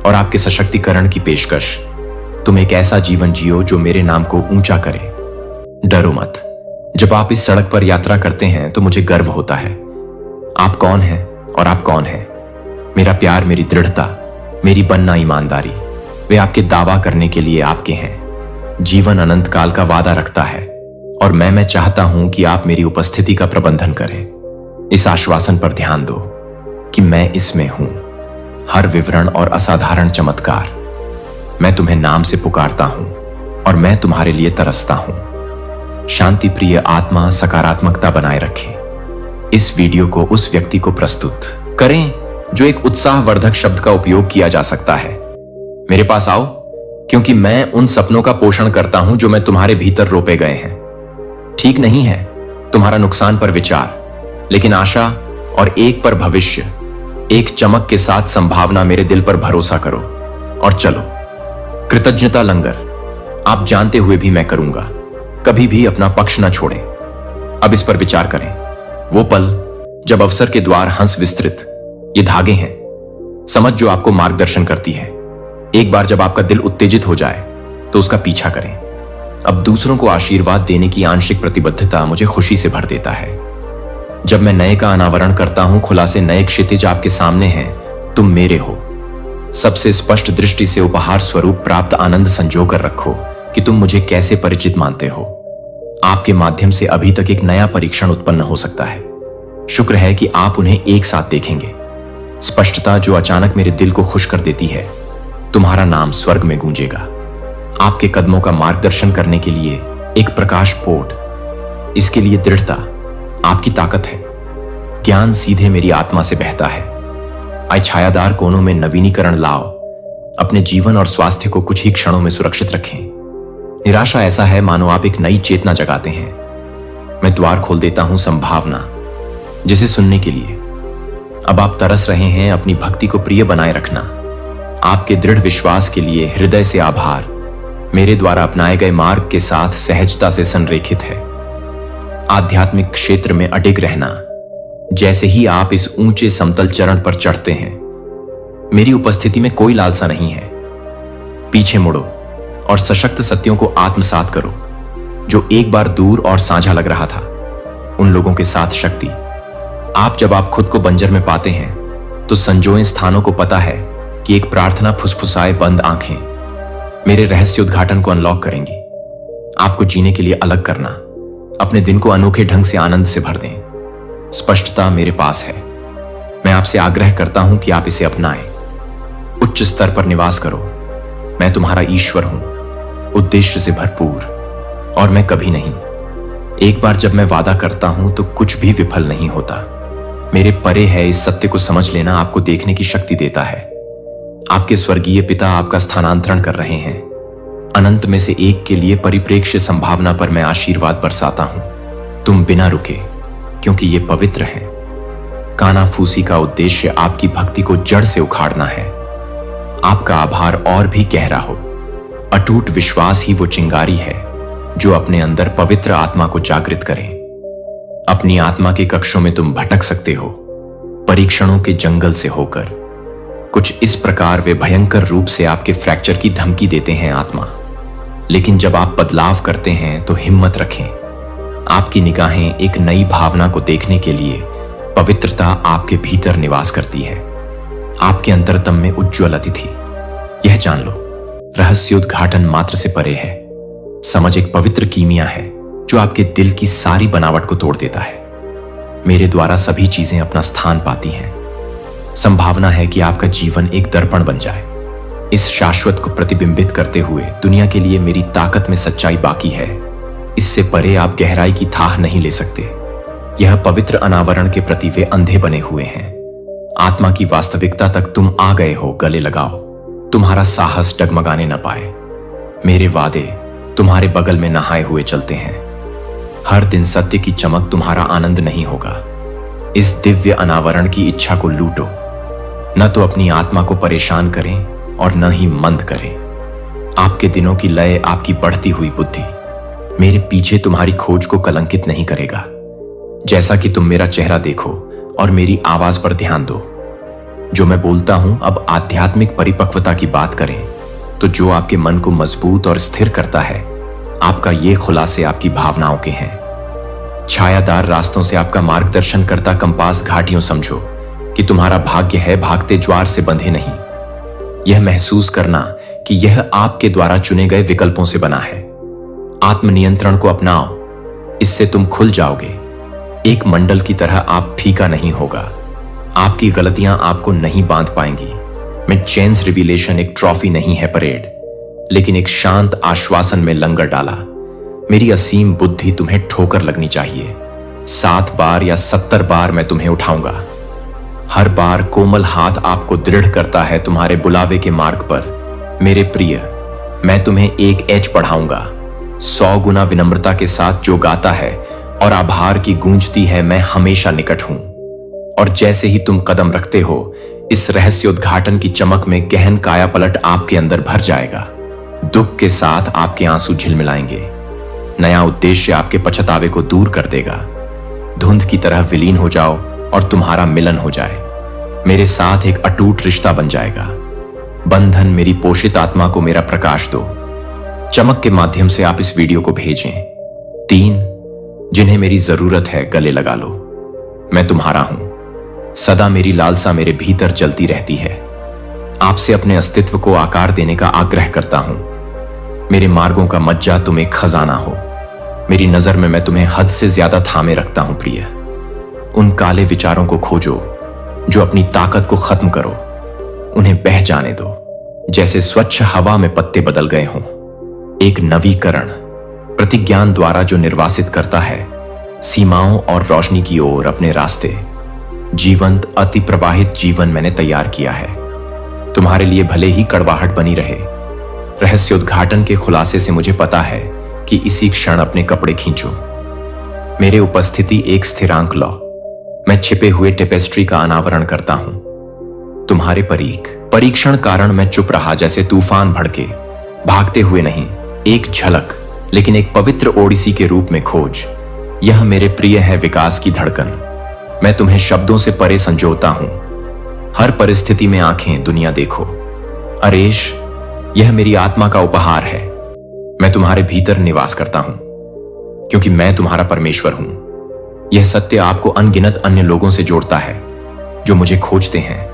और आपके सशक्तिकरण की पेशकश। तुम एक ऐसा जीवन जियो जो मेरे नाम को ऊंचा करे। डरो मत। जब आप इस सड़क पर यात्रा करते हैं तो मुझे गर्व होता है। आप कौन हैं और आप कौन हैं? मेरा प्यार, मेरी दृढ़ता, मेरी बनना ईमानदारी, वे आपके दावा करने के लिए आपके हैं। जीवन अनंत काल का वादा रखता है और मैं चाहता हूं कि आप मेरी उपस्थिति का प्रबंधन करें। इस आश्वासन पर ध्यान दो कि मैं इसमें हूं। हर विवरण और असाधारण चमत्कार। मैं तुम्हें नाम से पुकारता हूं और मैं तुम्हारे लिए तरसता हूं। शांति प्रिय आत्मा सकारात्मकता बनाए रखें। इस वीडियो को उस व्यक्ति को प्रस्तुत करें जो एक उत्साहवर्धक शब्द का उपयोग किया जा सकता है। मेरे पास आओ, क्योंकि मैं उन सपनों का पोषण करता हूं जो मैं तुम्हारे भीतर रोपे गए हैं। ठीक नहीं है तुम्हारा नुकसान पर विचार, लेकिन आशा और एक पर भविष्य, एक चमक के साथ संभावना। मेरे दिल पर भरोसा करो और चलो। कृतज्ञता लंगर आप जानते हुए भी मैं करूंगा। कभी भी अपना पक्ष न छोड़ें। अब इस पर विचार करें। वो पल जब अवसर के द्वार हंस विस्तृत, ये धागे हैं समझ जो आपको मार्गदर्शन करती है। एक बार जब आपका दिल उत्तेजित हो जाए तो उसका पीछा करें। अब दूसरों को आशीर्वाद देने की आंशिक प्रतिबद्धता मुझे खुशी से भर देता है। जब मैं नए का अनावरण करता हूं, खुला से नए क्षितिज आपके सामने हैं। तुम मेरे हो। सबसे स्पष्ट दृष्टि से उपहार स्वरूप प्राप्त आनंद संजो कर रखो कि तुम मुझे कैसे परिचित मानते हो। आपके माध्यम से अभी तक एक नया परीक्षण उत्पन्न हो सकता है। शुक्र है कि आप उन्हें एक साथ देखेंगे। स्पष्टता जो अचानक मेरे दिल को खुश कर देती है। तुम्हारा नाम स्वर्ग में गूंजेगा। आपके कदमों का मार्गदर्शन करने के लिए एक प्रकाश पोर्ट। इसके लिए दृढ़ता आपकी ताकत है। ज्ञान सीधे मेरी आत्मा से बहता है। आय छायादार कोनों में नवीनीकरण लाओ। अपने जीवन और स्वास्थ्य को कुछ ही क्षणों में सुरक्षित रखें। निराशा ऐसा है मानो आप एक नई चेतना जगाते हैं। मैं द्वार खोल देता हूं संभावना जिसे सुनने के लिए। अब आप तरस रहे हैं अपनी भक्ति को प्रिय बनाए रखना। आपके दृढ़ विश्वास के लिए हृदय से आभार। मेरे द्वारा अपनाए गए मार्ग के साथ सहजता से संरेखित है। आध्यात्मिक क्षेत्र में अडिग रहना। जैसे ही आप इस ऊंचे समतल चरण पर चढ़ते हैं, मेरी उपस्थिति में कोई लालसा नहीं है। पीछे मुड़ो और सशक्त सत्यों को आत्मसात करो जो एक बार दूर और साझा लग रहा था। उन लोगों के साथ शक्ति। जब आप खुद को बंजर में पाते हैं तो संजोए स्थानों को पता है कि एक प्रार्थना फुसफुसाए बंद आंखें मेरे रहस्य उद्घाटन को अनलॉक करेंगी। आपको जीने के लिए अलग करना। अपने दिन को अनोखे ढंग से आनंद से भर दें। स्पष्टता मेरे पास है। मैं आपसे आग्रह करता हूं कि आप इसे अपनाएं। उच्च स्तर पर निवास करो। मैं तुम्हारा ईश्वर हूं, उद्देश्य से भरपूर, और मैं कभी नहीं। एक बार जब मैं वादा करता हूं तो कुछ भी विफल नहीं होता। मेरे परे है इस सत्य को समझ लेना आपको देखने की शक्ति देता है। आपके स्वर्गीय पिता आपका स्थानांतरण कर रहे हैं। अनंत में से एक के लिए परिप्रेक्ष्य संभावना पर मैं आशीर्वाद बरसाता हूं। तुम बिना रुके, क्योंकि ये पवित्र हैं। कानाफूसी का उद्देश्य आपकी भक्ति को जड़ से उखाड़ना है। आपका आभार और भी गहरा हो। अटूट विश्वास ही वो चिंगारी है जो अपने अंदर पवित्र आत्मा को जागृत करे। अपनी आत्मा के कक्षों में तुम भटक सकते हो, परीक्षणों के जंगल से होकर। कुछ इस प्रकार वे भयंकर रूप से आपके फ्रैक्चर की धमकी देते हैं आत्मा। लेकिन जब आप बदलाव करते हैं तो हिम्मत रखें। आपकी निगाहें एक नई भावना को देखने के लिए पवित्रता आपके भीतर निवास करती है। आपके अंतरतम में उज्ज्वल अतिथि। यह जान लो, रहस्योद्घाटन मात्र से परे है। समझ एक पवित्र कीमिया है जो आपके दिल की सारी बनावट को तोड़ देता है। मेरे द्वारा सभी चीजें अपना स्थान पाती हैं। संभावना है कि आपका जीवन एक दर्पण बन जाए। इस शाश्वत को प्रतिबिंबित करते हुए दुनिया के लिए मेरी ताकत में सच्चाई बाकी है। इससे परे आप गहराई की थाह नहीं ले सकते। यह पवित्र अनावरण के प्रति वे अंधे बने हुए हैं। आत्मा की वास्तविकता तक तुम आ गए हो, गले लगाओ। तुम्हारा साहस डगमगाने न पाए। मेरे वादे तुम्हारे बगल में नहाए हुए चलते हैं। हर दिन सत्य की चमक तुम्हारा आनंद नहीं होगा। इस दिव्य अनावरण की इच्छा को लूटो, न तो अपनी आत्मा को परेशान करें और न ही मंद करें। आपके दिनों की लय, आपकी बढ़ती हुई बुद्धि मेरे पीछे तुम्हारी खोज को कलंकित नहीं करेगा। जैसा कि तुम मेरा चेहरा देखो और मेरी आवाज पर ध्यान दो। जो मैं बोलता हूं, अब आध्यात्मिक परिपक्वता की बात करें तो जो आपके मन को मजबूत और स्थिर करता है, आपका ये खुलासे आपकी भावनाओं के हैं। छायादार रास्तों से आपका मार्गदर्शन करता कंपास घाटियों समझो कि तुम्हारा भाग्य है भागते ज्वार से बंधे नहीं। यह महसूस करना कि यह आपके द्वारा चुने गए विकल्पों से बना है। आत्मनियंत्रण को अपनाओ, इससे तुम खुल जाओगे। एक मंडल की तरह आप फीका नहीं होगा। आपकी गलतियां आपको नहीं बांध पाएंगी। मैं चेन्स रिवीलेशन एक ट्रॉफी नहीं है परेड, लेकिन एक शांत आश्वासन में लंगर डाला। मेरी असीम बुद्धि तुम्हें ठोकर लगनी चाहिए। 7 बार या 70 बार मैं तुम्हें उठाऊंगा। हर बार कोमल हाथ आपको दृढ़ करता है तुम्हारे बुलावे के मार्ग पर। मेरे प्रिय, मैं तुम्हें एक एज पढ़ाऊंगा। 100 गुना विनम्रता के साथ जो गाता है और आभार की गूंजती है, मैं हमेशा निकट हूं। और जैसे ही तुम कदम रखते हो, इस रहस्योद्घाटन की चमक में गहन काया पलट आपके अंदर भर जाएगा। दुख के साथ आपके आंसू झिलमिलाएंगे। नया उद्देश्य आपके पछतावे को दूर कर देगा। धुंध की तरह विलीन हो जाओ और तुम्हारा मिलन हो जाए। मेरे साथ एक अटूट रिश्ता बन जाएगा। बंधन, मेरी पोषित आत्मा को मेरा प्रकाश दो। चमक के माध्यम से आप इस वीडियो को भेजें। 3 जिन्हें मेरी जरूरत है, गले लगा लो। मैं तुम्हारा हूं। सदा मेरी लालसा मेरे भीतर जलती रहती है। आपसे अपने अस्तित्व को आकार देने का आग्रह करता हूं। मेरे मार्गों का मज्जा तुम एक खजाना हो। मेरी नजर में मैं तुम्हें हद से ज्यादा थामे रखता हूं प्रिय। उन काले विचारों को खोजो जो अपनी ताकत को खत्म करो। उन्हें बह जाने दो, जैसे स्वच्छ हवा में पत्ते बदल गए हों। एक नवीकरण प्रतिज्ञान द्वारा जो निर्वासित करता है सीमाओं और रोशनी की ओर अपने रास्ते। जीवंत अति प्रवाहित जीवन मैंने तैयार किया है। तुम्हारे लिए भले ही कड़वाहट बनी रहे। रहस्योद्घाटन के खुलासे से मुझे पता है कि इसी क्षण अपने कपड़े खींचो। मेरे उपस्थिति एक स्थिरांक लो। मैं छिपे हुए टेपेस्ट्री का अनावरण करता हूं। तुम्हारे परीक्षण कारण मैं चुप रहा, जैसे तूफान भड़के। भागते हुए नहीं, एक झलक, लेकिन एक पवित्र ओडिसी के रूप में खोज। यह मेरे प्रिय है विकास की धड़कन। मैं तुम्हें शब्दों से परे संजोता हूं। हर परिस्थिति में आंखें दुनिया देखो। अरेश, यह मेरी आत्मा का उपहार है। मैं तुम्हारे भीतर निवास करता हूं क्योंकि मैं तुम्हारा परमेश्वर हूं। यह सत्य आपको अनगिनत अन्य लोगों से जोड़ता है जो मुझे खोजते हैं,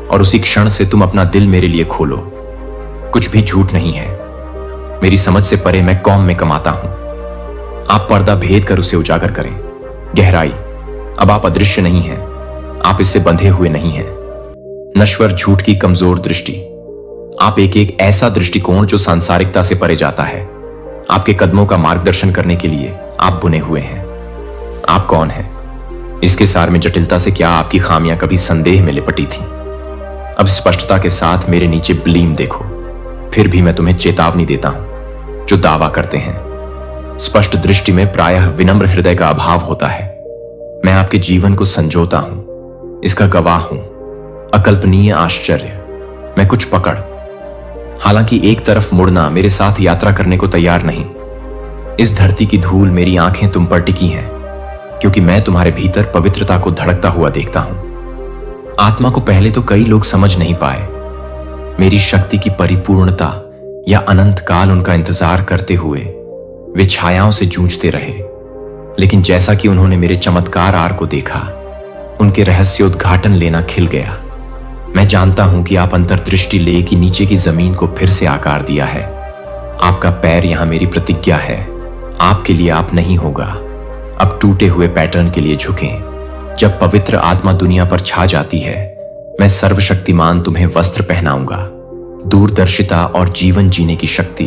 और उसी क्षण से तुम अपना दिल मेरे लिए खोलो। कुछ भी झूठ नहीं है। मेरी समझ से परे मैं कौम में कमाता हूं। आप पर्दा भेद कर उसे उजागर करें। गहराई, अब आप अदृश्य नहीं हैं। आप इससे बंधे हुए नहीं हैं। नश्वर झूठ की कमजोर दृष्टि, आप एक ऐसा दृष्टिकोण जो सांसारिकता से परे जाता है। आपके कदमों का मार्गदर्शन करने के लिए आप बुने हुए हैं। आप कौन हैं? इसके सार में जटिलता से क्या आपकी खामियां कभी संदेह में लिपटी थी? अब स्पष्टता के साथ मेरे नीचे ब्लीम देखो। फिर भी मैं तुम्हें चेतावनी देता हूं जो दावा करते हैं। स्पष्ट दृष्टि में प्रायः विनम्र हृदय का अभाव होता है। मैं आपके जीवन को संजोता हूं, इसका गवाह हूं। अकल्पनीय आश्चर्य, मैं कुछ पकड़, हालांकि एक तरफ मुड़ना, मेरे साथ यात्रा करने को तैयार नहीं। इस धरती की धूल, मेरी आंखें तुम पर टिकी हैं क्योंकि मैं तुम्हारे भीतर पवित्रता को धड़कता हुआ देखता हूं। आत्मा को पहले तो कई लोग समझ नहीं पाए। मेरी शक्ति की परिपूर्णता या अनंत काल उनका इंतजार करते हुए वे छायाओं से जूझते रहे। लेकिन जैसा कि उन्होंने मेरे चमत्कार आर को देखा, उनके रहस्योद्घाटन लेना खिल गया। मैं जानता हूं कि आप अंतर्दृष्टि ले कि नीचे की जमीन को फिर से आकार दिया है। आपका पैर यहां मेरी प्रतिज्ञा है। आपके लिए आप नहीं होगा। अब टूटे हुए पैटर्न के लिए झुकें। जब पवित्र आत्मा दुनिया पर छा जाती है, मैं सर्वशक्तिमान तुम्हें वस्त्र पहनाऊंगा। दूरदर्शिता और जीवन जीने की शक्ति,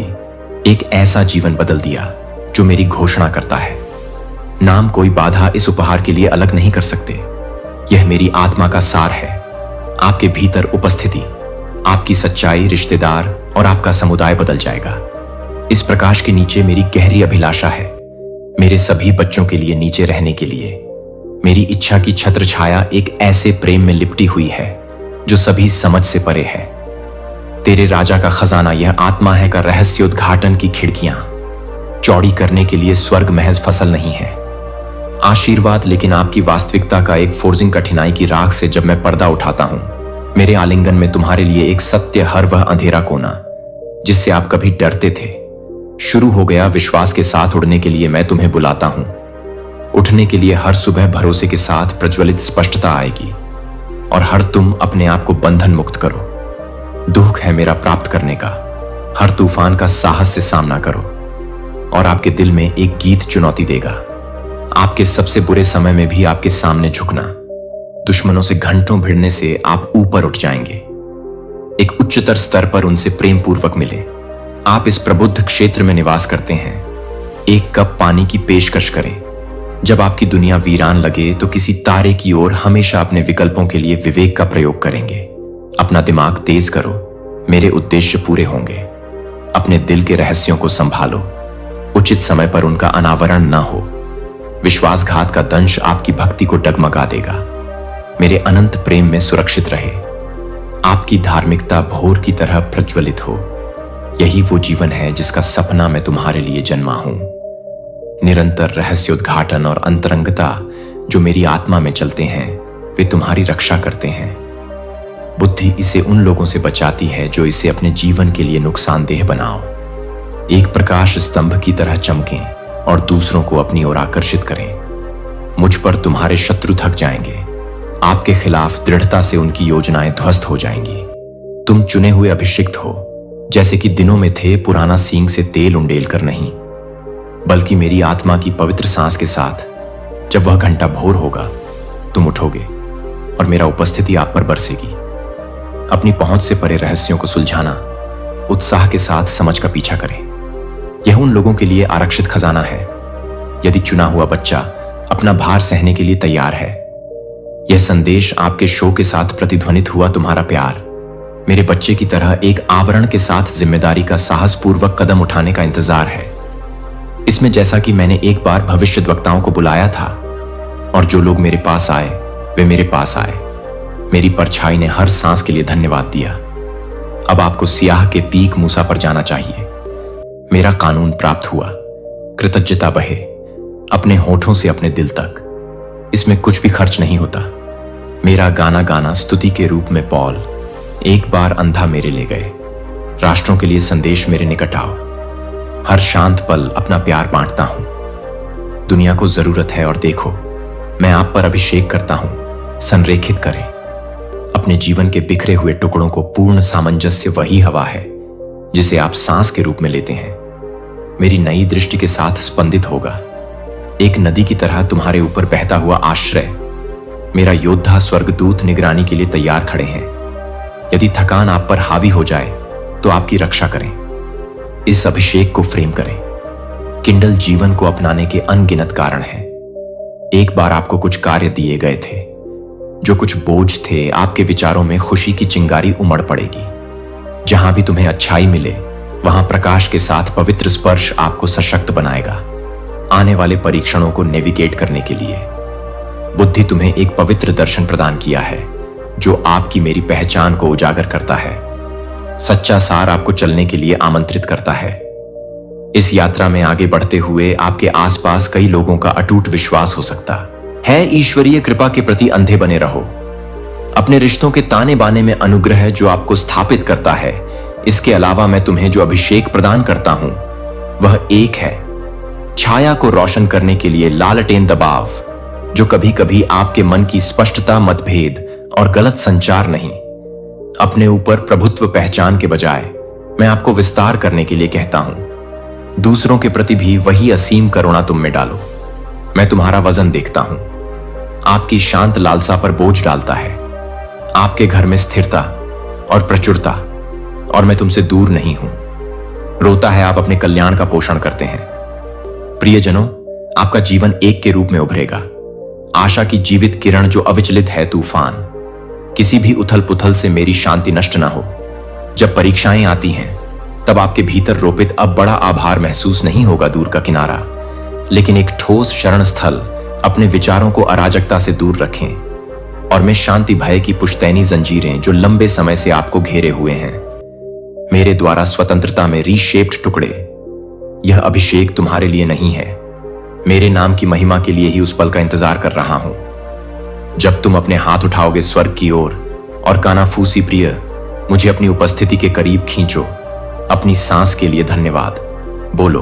एक ऐसा जीवन बदल दिया जो मेरी घोषणा करता है। नाम कोई बाधा इस उपहार के लिए अलग नहीं कर सकते। यह मेरी आत्मा का सार है। आपके भीतर उपस्थिति, आपकी सच्चाई, रिश्तेदार और आपका समुदाय बदल जाएगा। इस प्रकाश के नीचे मेरी गहरी अभिलाषा है, मेरे सभी बच्चों के लिए नीचे रहने के लिए। मेरी इच्छा की छत्र छाया एक ऐसे प्रेम में लिपटी हुई है जो सभी समझ से परे है। तेरे राजा का खजाना यह आत्मा है का रहस्योद्घाटन की खिड़कियां चौड़ी करने के लिए स्वर्ग महज फसल नहीं है, आशीर्वाद। लेकिन आपकी वास्तविकता का एक फोर्जिंग कठिनाई की राख से जब मैं पर्दा उठाता हूं, मेरे आलिंगन में तुम्हारे लिए एक सत्य, हर वह अंधेरा कोना जिससे आप कभी डरते थे शुरू हो गया। विश्वास के साथ उड़ने के लिए मैं तुम्हें बुलाता हूं। उठने के लिए हर सुबह भरोसे के साथ प्रज्वलित स्पष्टता आएगी और हर तुम अपने आप को बंधन मुक्त करो। दुख है मेरा प्राप्त करने का, हर तूफान का साहस से सामना करो और आपके दिल में एक गीत चुनौती देगा। आपके सबसे बुरे समय में भी आपके सामने झुकना, दुश्मनों से घंटों भिड़ने से आप ऊपर उठ जाएंगे। एक उच्चतर स्तर पर उनसे प्रेम पूर्वक मिले। आप इस प्रबुद्ध क्षेत्र में निवास करते हैं। एक कप पानी की पेशकश करें। जब आपकी दुनिया वीरान लगे तो किसी तारे की ओर हमेशा अपने विकल्पों के लिए विवेक का प्रयोग करेंगे। अपना दिमाग तेज करो, मेरे उद्देश्य पूरे होंगे। अपने दिल के रहस्यों को संभालो, उचित समय पर उनका अनावरण न हो। विश्वासघात का दंश आपकी भक्ति को डगमगा देगा। मेरे अनंत प्रेम में सुरक्षित रहे। आपकी धार्मिकता भोर की तरह प्रज्वलित हो। यही वो जीवन है जिसका सपना मैं तुम्हारे लिए जन्मा हूं। निरंतर रहस्योद्घाटन और अंतरंगता जो मेरी आत्मा में चलते हैं, वे तुम्हारी रक्षा करते हैं। बुद्धि इसे उन लोगों से बचाती है जो इसे अपने जीवन के लिए नुकसानदेह बनाओ। एक प्रकाश स्तंभ की तरह चमकें और दूसरों को अपनी ओर आकर्षित करें। मुझ पर तुम्हारे शत्रु थक जाएंगे। आपके खिलाफ दृढ़ता से उनकी योजनाएं ध्वस्त हो जाएंगी। तुम चुने हुए अभिषिक्त हो, जैसे कि दिनों में थे, पुराना सींग से तेल उंडेल कर नहीं, बल्कि मेरी आत्मा की पवित्र सांस के साथ। जब वह घंटा भोर होगा, तुम उठोगे और मेरा उपस्थिति आप पर बरसेगी। अपनी पहुंच से परे रहस्यों को सुलझाना, उत्साह के साथ समझ का पीछा करें। यह उन लोगों के लिए आरक्षित खजाना है यदि चुना हुआ बच्चा अपना भार सहने के लिए तैयार है। यह संदेश आपके शो के साथ प्रतिध्वनित हुआ। तुम्हारा प्यार मेरे बच्चे की तरह एक आवरण के साथ जिम्मेदारी का साहसपूर्वक कदम उठाने का इंतजार है। इसमें जैसा कि मैंने एक बार भविष्यद्वक्ताओं को बुलाया था और जो लोग मेरे पास आए वे मेरे पास आए। मेरी परछाई ने हर सांस के लिए धन्यवाद दिया। अब आपको सियाह के पीक मूसा पर जाना चाहिए। मेरा कानून प्राप्त हुआ। कृतज्ञता बहे अपने होठों से अपने दिल तक। इसमें कुछ भी खर्च नहीं होता। मेरा गाना गाना स्तुति के रूप में पॉल एक बार अंधा मेरे ले गए। राष्ट्रों के लिए संदेश मेरे निकट आओ। हर शांत पल अपना प्यार बांटता हूं। दुनिया को जरूरत है और देखो, मैं आप पर अभिषेक करता हूं। संरेखित करें अपने जीवन के बिखरे हुए टुकड़ों को। पूर्ण सामंजस्य वही हवा है जिसे आप सांस के रूप में लेते हैं। मेरी नई दृष्टि के साथ स्पंदित होगा। एक नदी की तरह तुम्हारे ऊपर बहता हुआ आश्रय। मेरा योद्धा स्वर्गदूत निगरानी के लिए तैयार खड़े हैं। यदि थकान आप पर हावी हो जाए तो आपकी रक्षा करें। इस अभिषेक को फ्रेम करें। किंडल जीवन को अपनाने के अनगिनत कारण हैं। एक बार आपको कुछ कार्य दिए गए थे, जो कुछ बोझ थे। आपके विचारों में खुशी की चिंगारी उमड़ पड़ेगी। जहां भी तुम्हें अच्छाई मिले वहां प्रकाश के साथ पवित्र स्पर्श आपको सशक्त बनाएगा। आने वाले परीक्षणों को नेविगेट करने के लिए बुद्धि तुम्हें एक पवित्र दर्शन प्रदान किया है जो आपकी मेरी पहचान को उजागर करता है। सच्चा सार आपको चलने के लिए आमंत्रित करता है। इस यात्रा में आगे बढ़ते हुए आपके आसपास कई लोगों का अटूट विश्वास हो सकता है। ईश्वरीय कृपा के प्रति अंधे बने रहो। अपने रिश्तों के ताने बाने में अनुग्रह जो आपको स्थापित करता है। इसके अलावा मैं तुम्हें जो अभिषेक प्रदान करता हूं वह एक है, छाया को रोशन करने के लिए लालटेन दबाव, जो कभी कभी आपके मन की स्पष्टता, मतभेद और गलत संचार नहीं। अपने ऊपर प्रभुत्व पहचान के बजाय मैं आपको विस्तार करने के लिए कहता हूं। दूसरों के प्रति भी वही असीम करुणा तुम में डालो। मैं तुम्हारा वजन देखता हूं। आपकी शांत लालसा पर बोझ डालता है। आपके घर में स्थिरता और प्रचुरता, और मैं तुमसे दूर नहीं हूं। रोता है आप अपने कल्याण का पोषण करते हैं। प्रियजनों, आपका जीवन एक के रूप में उभरेगा। आशा की जीवित किरण जो अविचलित है तूफान। किसी भी उथल पुथल से मेरी शांति नष्ट ना हो। जब परीक्षाएं आती हैं तब आपके भीतर रोपित अब बड़ा आभार महसूस नहीं होगा दूर का किनारा, लेकिन एक ठोस शरण स्थल अपने विचारों को अराजकता से दूर रखें और मैं शांति भय की पुश्तैनी जंजीरें जो लंबे समय से आपको घेरे हुए हैं, मेरे द्वारा स्वतंत्रता में रीशेप्ड टुकड़े। यह अभिषेक तुम्हारे लिए नहीं है, मेरे नाम की महिमा के लिए ही उस पल का इंतजार कर रहा हूं जब तुम अपने हाथ उठाओगे स्वर्ग की ओर और कानाफूसी प्रिय मुझे अपनी उपस्थिति के करीब खींचो। अपनी सांस के लिए धन्यवाद बोलो,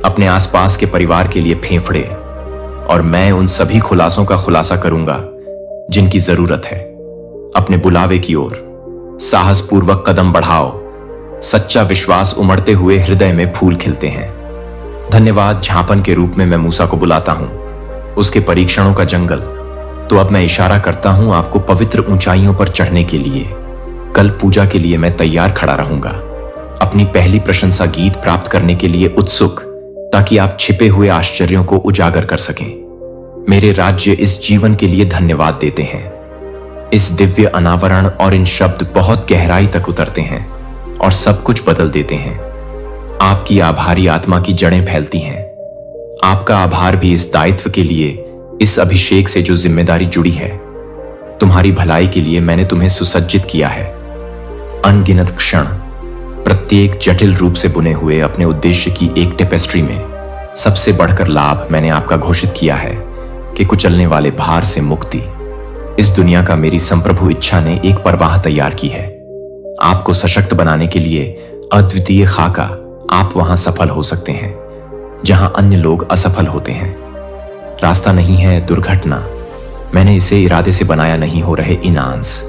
अपने आसपास के परिवार के लिए फेफड़े, और मैं उन सभी खुलासों का खुलासा करूंगा जिनकी जरूरत है। अपने बुलावे की ओर साहसपूर्वक कदम बढ़ाओ, सच्चा विश्वास उमड़ते हुए हृदय में फूल खिलते हैं। धन्यवाद झांपन के रूप में मैं मूसा को बुलाता हूं, उसके परीक्षणों का जंगल। तो अब मैं इशारा करता हूं आपको पवित्र ऊंचाइयों पर चढ़ने के लिए। कल पूजा के लिए मैं तैयार खड़ा रहूंगा, अपनी पहली प्रशंसा गीत प्राप्त करने के लिए उत्सुक, ताकि आप छिपे हुए आश्चर्यों को उजागर कर सकें। मेरे राज्य इस जीवन के लिए धन्यवाद देते हैं। इस दिव्य अनावरण और इन शब्द बहुत गहराई तक उतरते हैं और सब कुछ बदल देते हैं। आपकी आभारी आत्मा की जड़ें फैलती हैं। आपका आभार भी इस दायित्व के लिए, इस अभिषेक से जो जिम्मेदारी जुड़ी है। तुम्हारी भलाई के लिए मैंने तुम्हें सुसज्जित किया है। अनगिनत क्षण, प्रत्येक जटिल रूप से बुने हुए अपने उद्देश्य की एक टेपेस्ट्री में सबसे बढ़कर लाभ मैंने आपका घोषित किया है कि कुचलने वाले भार से मुक्ति। इस दुनिया का मेरी संप्रभु इच्छा ने एक परवाह तैयार की है। आपको सशक्त बनाने के लिए अद्वितीय खाका, आप वहां सफल हो सकते हैं जहां अन्य लोग असफल होते हैं। रास्ता नहीं है दुर्घटना, मैंने इसे इरादे से बनाया नहीं हो रहे इनांस।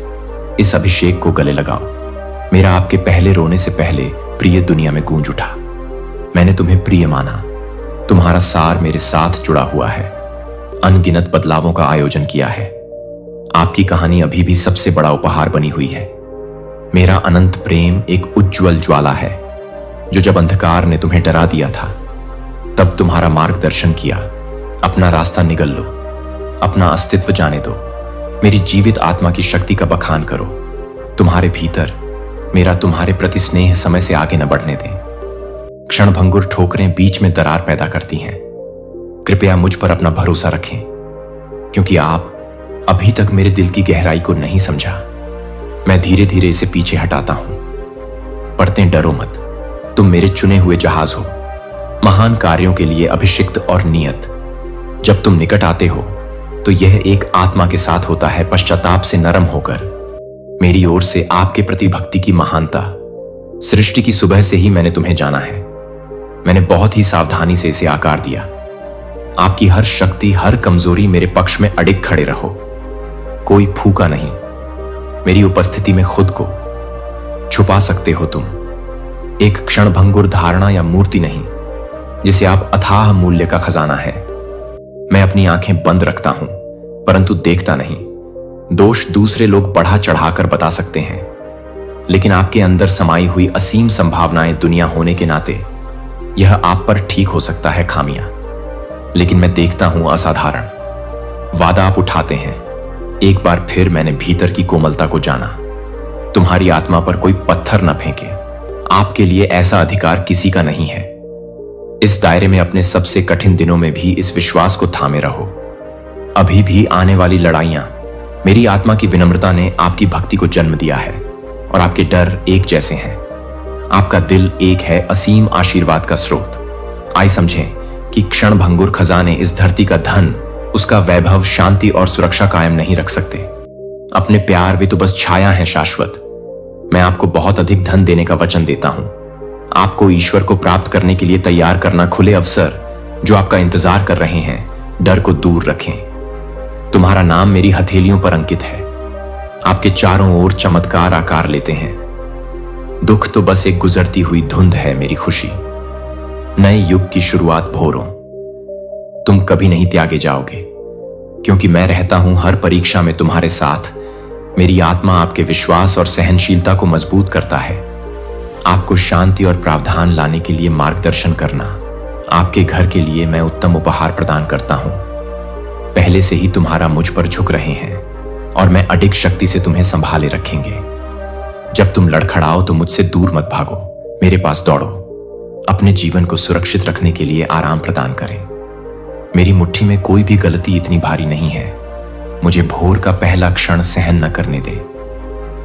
इस अभिषेक को गले लगाओ। मेरा आपके पहले रोने से पहले प्रिय दुनिया में गूंज उठा। मैंने तुम्हें प्रिय माना, तुम्हारा सार मेरे साथ जुड़ा हुआ है। अनगिनत बदलावों का आयोजन किया है। आपकी कहानी अभी भी सबसे बड़ा उपहार बनी हुई है। मेरा अनंत प्रेम एक उज्ज्वल ज्वाला है जो जब अंधकार ने तुम्हें डरा दिया था तब तुम्हारा मार्गदर्शन किया। अपना रास्ता निगल लो, अपना अस्तित्व जाने दो, मेरी जीवित आत्मा की शक्ति का बखान करो। तुम्हारे भीतर मेरा तुम्हारे प्रति स्नेह समय से आगे न बढ़ने दें। क्षणभंगुर ठोकरें बीच में दरार पैदा करती हैं। कृपया मुझ पर अपना भरोसा रखें, क्योंकि आप अभी तक मेरे दिल की गहराई को नहीं समझा। मैं धीरे धीरे इसे पीछे हटाता हूं। पढ़ते डरो मत, तुम मेरे चुने हुए जहाज हो, महान कार्यों के लिए अभिषिक्त और नियत। जब तुम निकट आते हो तो यह एक आत्मा के साथ होता है, पश्चाताप से नरम होकर। मेरी ओर से आपके प्रति भक्ति की महानता। सृष्टि की सुबह से ही मैंने तुम्हें जाना है। मैंने बहुत ही सावधानी से इसे आकार दिया। आपकी हर शक्ति, हर कमजोरी मेरे पक्ष में अडिग खड़े रहो। कोई फूका नहीं। मेरी उपस्थिति में खुद को छुपा सकते हो तुम। एक क्षणभंगुर धारणा या मूर्ति नहीं, जिसे आप अथाह मूल्य का खजाना है। मैं अपनी आंखें बंद रखता हूं, परंतु देखता नहीं। दोष दूसरे लोग बढ़ा चढ़ाकर बता सकते हैं, लेकिन आपके अंदर समाई हुई असीम संभावनाएं दुनिया होने के नाते यह आप पर ठीक हो सकता है खामियां, लेकिन मैं देखता हूं असाधारण। वादा आप उठाते हैं। एक बार फिर मैंने भीतर की कोमलता को जाना। तुम्हारी आत्मा पर कोई पत्थर न फेंके। आपके लिए ऐसा अधिकार किसी का नहीं है। इस दायरे में अपने सबसे कठिन दिनों में भी इस विश्वास को थामे रहो। अभी भी आने वाली लड़ाइयां, मेरी आत्मा की विनम्रता ने आपकी भक्ति को जन्म दिया है और आपके डर एक जैसे हैं। आपका दिल एक है, असीम आशीर्वाद का स्रोत। आइए समझें कि क्षणभंगुर खजाने इस धरती का धन, उसका वैभव, शांति और सुरक्षा कायम नहीं रख सकते। अपने प्यार वे तो बस छाया है शाश्वत। मैं आपको बहुत अधिक धन देने का वचन देता हूं। आपको ईश्वर को प्राप्त करने के लिए तैयार करना खुले अवसर जो आपका इंतजार कर रहे हैं। डर को दूर रखें। तुम्हारा नाम मेरी हथेलियों पर अंकित है। आपके चारों ओर चमत्कार आकार लेते हैं। दुख तो बस एक गुजरती हुई धुंध है मेरी खुशी। नए युग की शुरुआत भोरों। तुम कभी नहीं त्यागे जाओगे, क्योंकि मैं रहता हूं हर परीक्षा में तुम्हारे साथ। मेरी आत्मा आपके विश्वास और सहनशीलता को मजबूत करता है। आपको शांति और प्रावधान लाने के लिए मार्गदर्शन करना। आपके घर के लिए मैं उत्तम उपहार प्रदान करता हूं। पहले से ही तुम्हारा मुझ पर झुक रहे हैं। और मैं अडिग शक्ति से तुम्हें संभाले रखेंगे। जब तुम लड़खड़ाओ तो मुझसे दूर मत भागो, मेरे पास दौड़ो। अपने जीवन को सुरक्षित रखने के लिए आराम प्रदान करें। मेरी मुट्ठी में कोई भी गलती इतनी भारी नहीं है। मुझे भोर का पहला क्षण सहन न करने दे।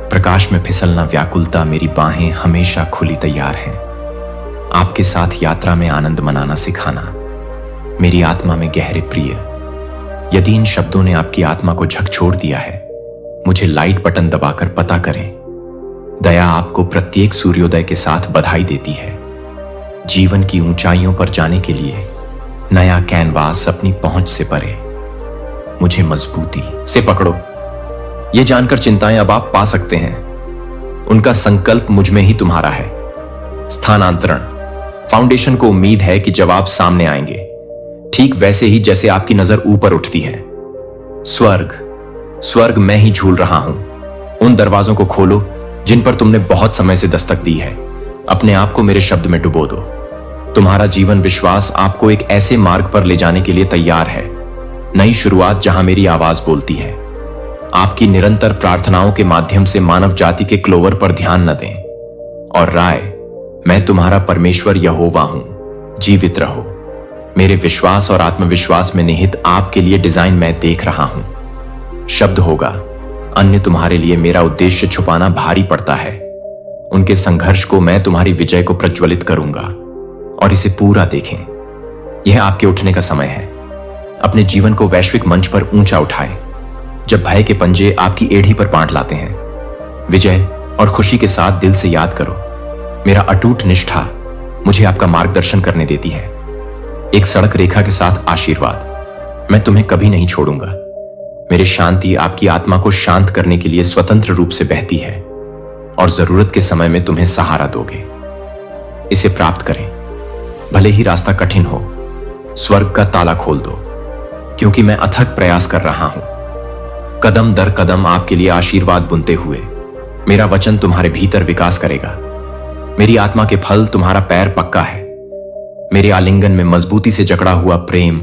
प्रकाश में फिसलना व्याकुलता, मेरी बाहें हमेशा खुली तैयार हैं। आपके साथ यात्रा में आनंद मनाना सिखाना, मेरी आत्मा में गहरे प्रिय। यदि इन शब्दों ने आपकी आत्मा को झकझोर दिया है, मुझे लाइट बटन दबाकर पता करें। दया आपको प्रत्येक सूर्योदय के साथ बधाई देती है। जीवन की ऊंचाइयों पर जाने के लिए नया कैनवास अपनी पहुंच से परे। मुझे मजबूती से पकड़ो। यह जानकर चिंताएं अब आप पा सकते हैं, उनका संकल्प मुझ में ही तुम्हारा है। स्थानांतरण। फाउंडेशन को उम्मीद है कि जवाब सामने आएंगे, ठीक वैसे ही जैसे आपकी नजर ऊपर उठती है। स्वर्ग मैं ही झूल रहा हूं। उन दरवाजों को खोलो जिन पर तुमने बहुत समय से दस्तक दी है। अपने आप को मेरे शब्द में डुबो दो। तुम्हारा जीवन विश्वास आपको एक ऐसे मार्ग पर ले जाने के लिए तैयार है। नई शुरुआत जहां मेरी आवाज बोलती है। आपकी निरंतर प्रार्थनाओं के माध्यम से मानव जाति के क्लोवर पर ध्यान न दें। और राय, मैं तुम्हारा परमेश्वर यहोवा हूं। जीवित रहो। मेरे विश्वास और आत्मविश्वास में निहित आपके लिए डिजाइन मैं देख रहा हूं। शब्द होगा, अन्य तुम्हारे लिए मेरा उद्देश्य छुपाना भारी पड़ता है। उनके संघर्ष को मैं तुम्हारी विजय को प्रज्वलित करूंगा। और इसे पूरा देखें। यह आपके उठने का समय है। अपने जीवन को वैश्विक मंच पर ऊंचा उठाएं। जब भय के पंजे आपकी एड़ी पर बांट लाते हैं, विजय और खुशी के साथ दिल से याद करो, मेरा अटूट निष्ठा मुझे आपका मार्गदर्शन करने देती है। एक सड़क रेखा के साथ आशीर्वाद, मैं तुम्हें कभी नहीं छोड़ूंगा। मेरी शांति आपकी आत्मा को शांत करने के लिए स्वतंत्र रूप से बहती है और जरूरत के समय में तुम्हें सहारा दोगे। इसे प्राप्त करें, भले ही रास्ता कठिन हो। स्वर्ग का ताला खोल दो, क्योंकि मैं अथक प्रयास कर रहा हूं। कदम दर कदम आपके लिए आशीर्वाद बुनते हुए मेरा वचन तुम्हारे भीतर विकास करेगा। मेरी आत्मा के फल तुम्हारा पैर पक्का है। मेरे आलिंगन में मजबूती से जकड़ा हुआ प्रेम,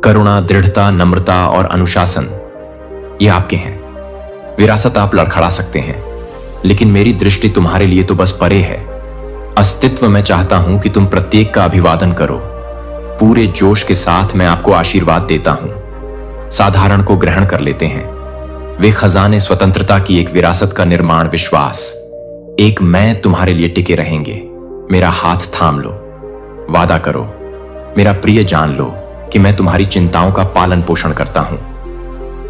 करुणा, दृढ़ता, नम्रता और अनुशासन, ये आपके हैं। विरासत आप लड़खड़ा सकते हैं, लेकिन मेरी दृष्टि तुम्हारे लिए तो बस परे है। अस्तित्व मैं चाहता हूं कि तुम प्रत्येक का अभिवादन करो। पूरे जोश के साथ मैं आपको आशीर्वाद देता हूं। साधारण को ग्रहण कर लेते हैं। वे खजाने स्वतंत्रता की एक विरासत का निर्माण विश्वास, एक मैं तुम्हारे लिए टिके रहेंगे। मेरा हाथ थाम लो, वादा करो। मेरा प्रिय, जान लो कि मैं तुम्हारी चिंताओं का पालन पोषण करता हूं।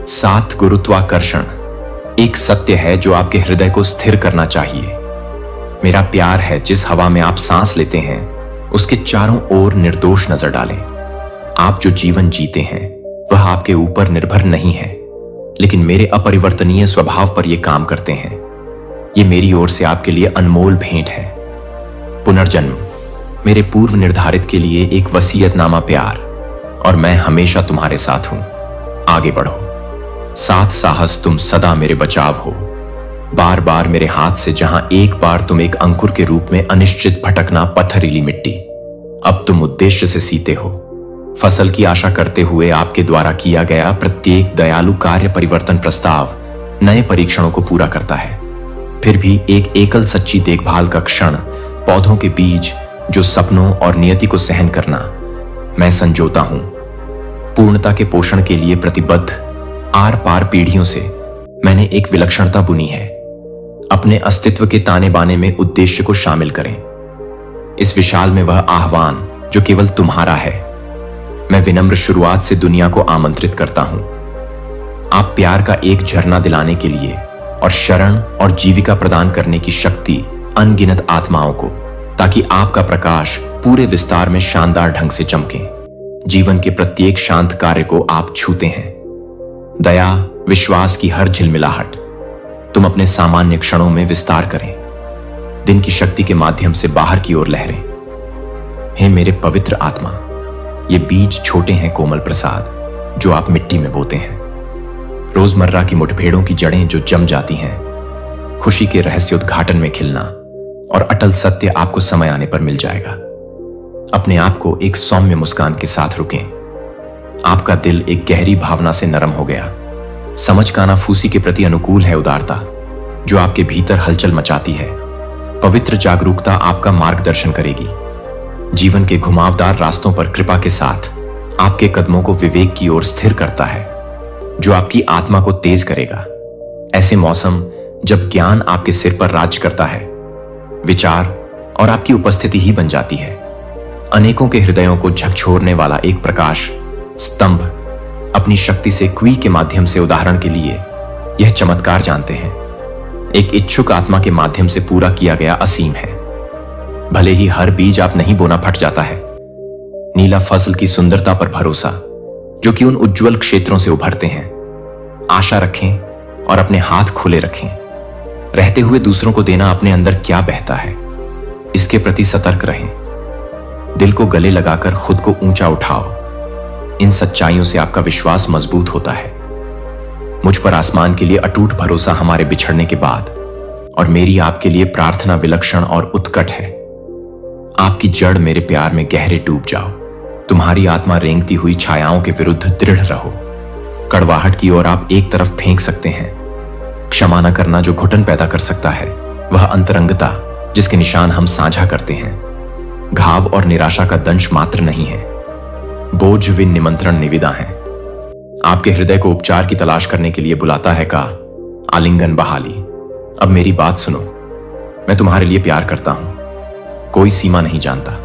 7 गुरुत्वाकर्षण एक सत्य है जो आपके हृदय को स्थिर करना चाहिए। मेरा प्यार है जिस हवा में आप सांस लेते हैं उसके चारों ओर निर्दोष नजर डालें। आप जो जीवन जीते हैं वह आपके ऊपर निर्भर नहीं है, लेकिन मेरे अपरिवर्तनीय स्वभाव पर यह काम करते हैं। ये मेरी ओर से आपके लिए अनमोल भेंट है। पुनर्जन्म मेरे पूर्व निर्धारित के लिए एक वसीयतनामा प्यार, और मैं हमेशा तुम्हारे साथ हूं। आगे बढ़ो। साथ साहस तुम सदा मेरे बचाव हो। बार बार मेरे हाथ से जहां एक बार तुम एक अंकुर के रूप में अनिश्चित भटकना पत्थरीली मिट्टी, अब तुम उद्देश्य से सीते हो। फसल की आशा करते हुए आपके द्वारा किया गया प्रत्येक दयालु कार्य परिवर्तन प्रस्ताव नए परीक्षणों को पूरा करता है। फिर भी एक एकल सच्ची देखभाल का क्षण, पौधों के बीज जो सपनों और नियति को सहन करना, मैं संजोता हूं। पूर्णता के पोषण के लिए प्रतिबद्ध आर पार पीढ़ियों से मैंने एक विलक्षणता बुनी है। अपने अस्तित्व के ताने बाने में उद्देश्य को शामिल करें। इस विशाल में वह आह्वान जो केवल तुम्हारा है। मैं विनम्र शुरुआत से दुनिया को आमंत्रित करता हूं। आप प्यार का एक झरना दिलाने के लिए और शरण और जीविका प्रदान करने की शक्ति अनगिनत आत्माओं को, ताकि आपका प्रकाश पूरे विस्तार में शानदार ढंग से चमके। जीवन के प्रत्येक शांत कार्य को आप छूते हैं। दया, विश्वास की हर झिलमिलाहट तुम अपने सामान्य क्षणों में विस्तार करें। दिन की शक्ति के माध्यम से बाहर की ओर लहरें। हे मेरे पवित्र आत्मा, ये बीज छोटे हैं कोमल प्रसाद जो आप मिट्टी में बोते हैं। रोजमर्रा की मुठभेड़ों की जड़ें जो जम जाती हैं, खुशी के रहस्योद्घाटन में खिलना और अटल सत्य आपको समय आने पर मिल जाएगा। अपने आप को एक सौम्य मुस्कान के साथ रुकें। आपका दिल एक गहरी भावना से नरम हो गया। समझ कानाफूसी के प्रति अनुकूल है उदारता, जो आपके भीतर हलचल मचाती है। पवित्र जागरूकता आपका मार्गदर्शन करेगी। जीवन के घुमावदार रास्तों पर कृपा के साथ आपके कदमों को विवेक की ओर स्थिर करता है, जो आपकी आत्मा को तेज करेगा। ऐसे मौसम जब ज्ञान आपके सिर पर राज करता है, विचार और आपकी उपस्थिति ही बन जाती है। अनेकों के हृदयों को झकझोरने वाला एक प्रकाश स्तंभ अपनी शक्ति से क्वी के माध्यम से, उदाहरण के लिए यह चमत्कार जानते हैं, एक इच्छुक आत्मा के माध्यम से पूरा किया गया असीम है। भले ही हर बीज आप नहीं बोना फट जाता है, नीला फसल की सुंदरता पर भरोसा, जो कि उन उज्जवल क्षेत्रों से उभरते हैं। आशा रखें और अपने हाथ खुले रखें। रहते हुए दूसरों को देना अपने अंदर क्या बहता है, इसके प्रति सतर्क रहें। दिल को गले लगाकर खुद को ऊंचा उठाओ। इन सच्चाइयों से आपका विश्वास मजबूत होता है। मुझ पर आसमान के लिए अटूट भरोसा हमारे बिछड़ने के बाद, और मेरी आपके लिए प्रार्थना विलक्षण और उत्कट है। आपकी जड़ मेरे प्यार में गहरे डूब जाओ। तुम्हारी आत्मा रेंगती हुई छायाओं के विरुद्ध दृढ़ रहो। कड़वाहट की ओर आप एक तरफ फेंक सकते हैं। क्षमा न करना जो घुटन पैदा कर सकता है, वह अंतरंगता जिसके निशान हम साझा करते हैं, घाव और निराशा का दंश मात्र नहीं है, बोझ विन निमंत्रण निविदा है। आपके हृदय को उपचार की तलाश करने के लिए बुलाता है का आलिंगन बहाली। अब मेरी बात सुनो। मैं तुम्हारे लिए प्यार करता हूं, कोई सीमा नहीं जानता।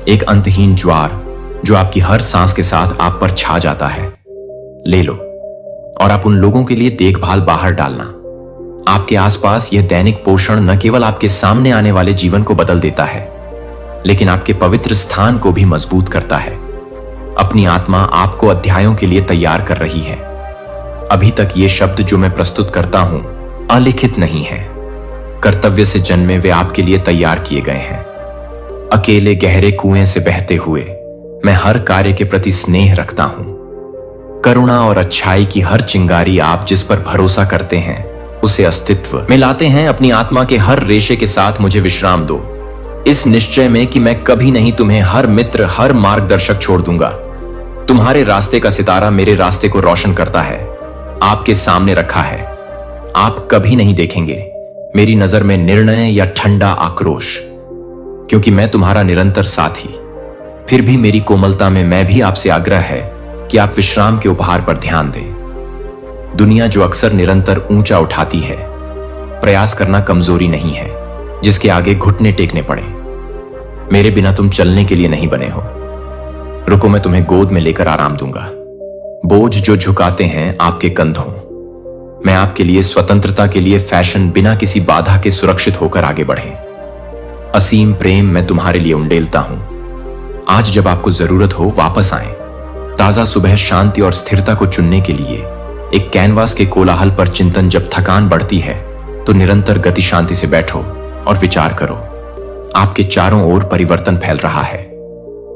एक अंतहीन ज्वार जो आपकी हर सांस के साथ आप पर छा जाता है। ले लो और आप उन लोगों के लिए देखभाल बाहर डालना। आपके आसपास यह दैनिक पोषण न केवल आपके सामने आने वाले जीवन को बदल देता है, लेकिन आपके पवित्र स्थान को भी मजबूत करता है। अपनी आत्मा आपको अध्यायों के लिए तैयार कर रही है। अभी तक ये शब्द जो मैं प्रस्तुत करता हूं अलिखित नहीं है। कर्तव्य से जन्मे वे आपके लिए तैयार किए गए हैं। अकेले गहरे कुएं से बहते हुए मैं हर कार्य के प्रति स्नेह रखता हूं। करुणा और अच्छाई की हर चिंगारी आप जिस पर भरोसा करते हैं, उसे अस्तित्व में लाते हैं। अपनी आत्मा के हर रेशे के साथ मुझे विश्राम दो, इस निश्चय में कि मैं कभी नहीं तुम्हें हर मित्र, हर मार्गदर्शक छोड़ दूंगा। तुम्हारे रास्ते का सितारा मेरे रास्ते को रोशन करता है, आपके सामने रखा है। आप कभी नहीं देखेंगे मेरी नजर में निर्णय या ठंडा आक्रोश, क्योंकि मैं तुम्हारा निरंतर साथी। फिर भी मेरी कोमलता में मैं भी आपसे आग्रह है कि आप विश्राम के उपहार पर ध्यान दें। दुनिया जो अक्सर निरंतर ऊंचा उठाती है, प्रयास करना कमजोरी नहीं है जिसके आगे घुटने टेकने पड़े। मेरे बिना तुम चलने के लिए नहीं बने हो। रुको, मैं तुम्हें गोद में लेकर आराम दूंगा। बोझ जो झुकाते हैं आपके कंधों, मैं आपके लिए स्वतंत्रता के लिए फैशन बिना किसी बाधा के सुरक्षित होकर आगे बढ़े। असीम प्रेम मैं तुम्हारे लिए उंडेलता हूं। आज जब आपको जरूरत हो वापस आएं। ताजा सुबह शांति और स्थिरता को चुनने के लिए एक कैनवास के कोलाहल पर चिंतन। जब थकान बढ़ती है तो निरंतर गति शांति से बैठो और विचार करो। आपके चारों ओर परिवर्तन फैल रहा है।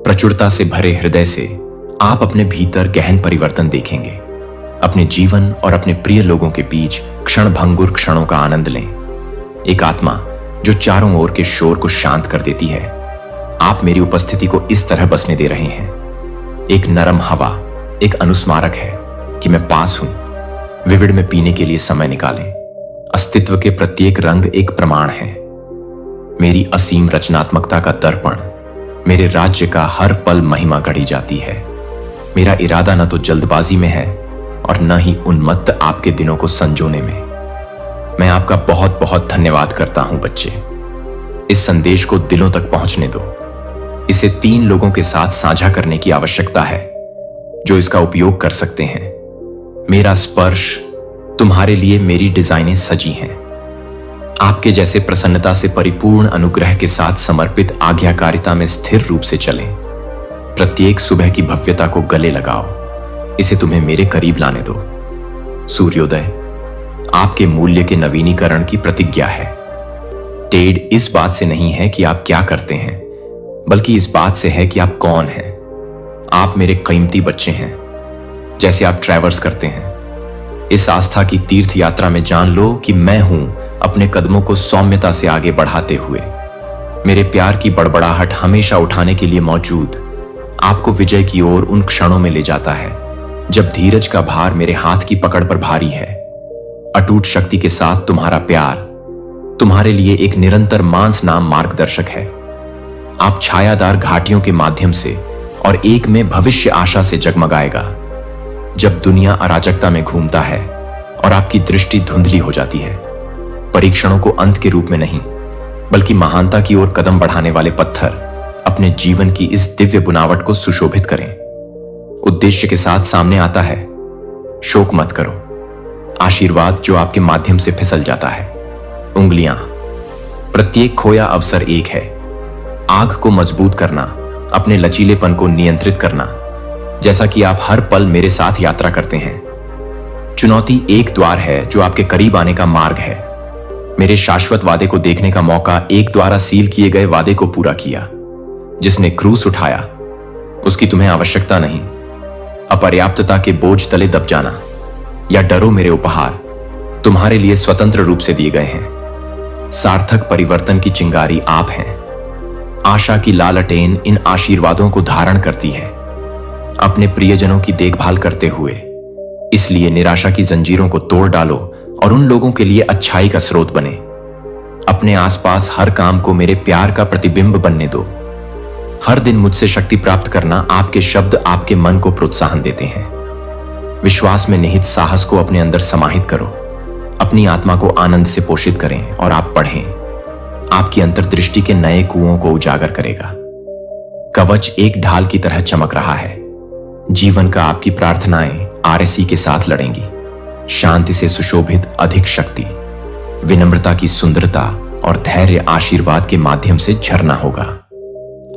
प्रचुरता से भरे हृदय से आप अपने भीतर गहन परिवर्तन देखेंगे। अपने जीवन और अपने प्रिय लोगों के बीच क्षणभंगुर क्षणों का आनंद लें। एक आत्मा जो चारों ओर के शोर को शांत कर देती है। आप मेरी उपस्थिति को इस तरह बसने दे रहे हैं। एक नरम हवा एक अनुस्मारक है कि मैं पास हूं। विविड में पीने के लिए समय निकालें। अस्तित्व के प्रत्येक रंग एक प्रमाण है। मेरी असीम रचनात्मकता का दर्पण, मेरे राज्य का हर पल महिमा गढ़ी जाती है। मेरा इरादा न तो जल्दबाजी में है और न ही उन्मत्त आपके दिनों को संजोने में। मैं आपका बहुत बहुत धन्यवाद करता हूं बच्चे। इस संदेश को दिलों तक पहुंचने दो। इसे 3 लोगों के साथ साझा करने की आवश्यकता है जो इसका उपयोग कर सकते हैं। मेरा स्पर्श तुम्हारे लिए मेरी डिजाइनें सजी हैं। आपके जैसे प्रसन्नता से परिपूर्ण अनुग्रह के साथ समर्पित आज्ञाकारिता में स्थिर रूप से चलें। प्रत्येक सुबह की भव्यता को गले लगाओ। इसे तुम्हें मेरे करीब लाने दो। सूर्योदय आपके मूल्य के नवीनीकरण की प्रतिज्ञा है। टेढ़ इस बात से नहीं है कि आप क्या करते हैं, बल्कि इस बात से है कि आप कौन हैं। आप मेरे कीमती बच्चे हैं। जैसे आप ट्रैवर्स करते हैं इस आस्था की तीर्थ यात्रा में, जान लो कि मैं हूं अपने कदमों को सौम्यता से आगे बढ़ाते हुए। मेरे प्यार की बड़बड़ाहट हमेशा उठाने के लिए मौजूद, आपको विजय की ओर उन क्षणों में ले जाता है जब धीरज का भार मेरे हाथ की पकड़ पर भारी है, अटूट शक्ति के साथ तुम्हारा प्यार तुम्हारे लिए एक निरंतर मांस नाम मार्गदर्शक है। आप छायादार घाटियों के माध्यम से और एक में भविष्य आशा से जगमगाएगा। जब दुनिया अराजकता में घूमता है और आपकी दृष्टि धुंधली हो जाती है, परीक्षणों को अंत के रूप में नहीं बल्कि महानता की ओर कदम बढ़ाने वाले पत्थर अपने जीवन की इस दिव्य बुनावट को सुशोभित करें। उद्देश्य के साथ सामने आता है, शोक मत करो। आशीर्वाद जो आपके माध्यम से फिसल जाता है। उंगलियां, प्रत्येक खोया अवसर एक है। आग को मजबूत करना, अपने लचीलेपन को नियंत्रित करना, जैसा कि आप हर पल मेरे साथ यात्रा करते हैं। चुनौती एक द्वार है जो आपके करीब आने का मार्ग है। मेरे शाश्वत वादे को देखने का मौका एक द्वारा सील किए गए वादे को पूरा किया। जिसने क्रूस उठाया उसकी तुम्हें आवश्यकता नहीं। अपर्याप्तता के बोझ तले दब जाना या डरो मेरे उपहार तुम्हारे लिए स्वतंत्र रूप से दिए गए हैं। सार्थक परिवर्तन की चिंगारी आप हैं। आशा की लालटेन इन आशीर्वादों को धारण करती है। अपने प्रियजनों की देखभाल करते हुए इसलिए निराशा की जंजीरों को तोड़ डालो और उन लोगों के लिए अच्छाई का स्रोत बने। अपने आसपास हर काम को मेरे प्यार का प्रतिबिंब बनने दो। हर दिन मुझसे शक्ति प्राप्त करना। आपके शब्द आपके मन को प्रोत्साहन देते हैं। विश्वास में निहित साहस को अपने अंदर समाहित करो। अपनी आत्मा को आनंद से पोषित करें और आप पढ़ें। आपकी अंतर्दृष्टि के नए कुओं को उजागर करेगा। कवच एक ढाल की तरह चमक रहा है। जीवन का आपकी प्रार्थनाएं आरएसी के साथ लड़ेंगी। शांति से सुशोभित अधिक शक्ति, विनम्रता की सुंदरता और धैर्य आशीर्वाद के माध्यम से झरना होगा।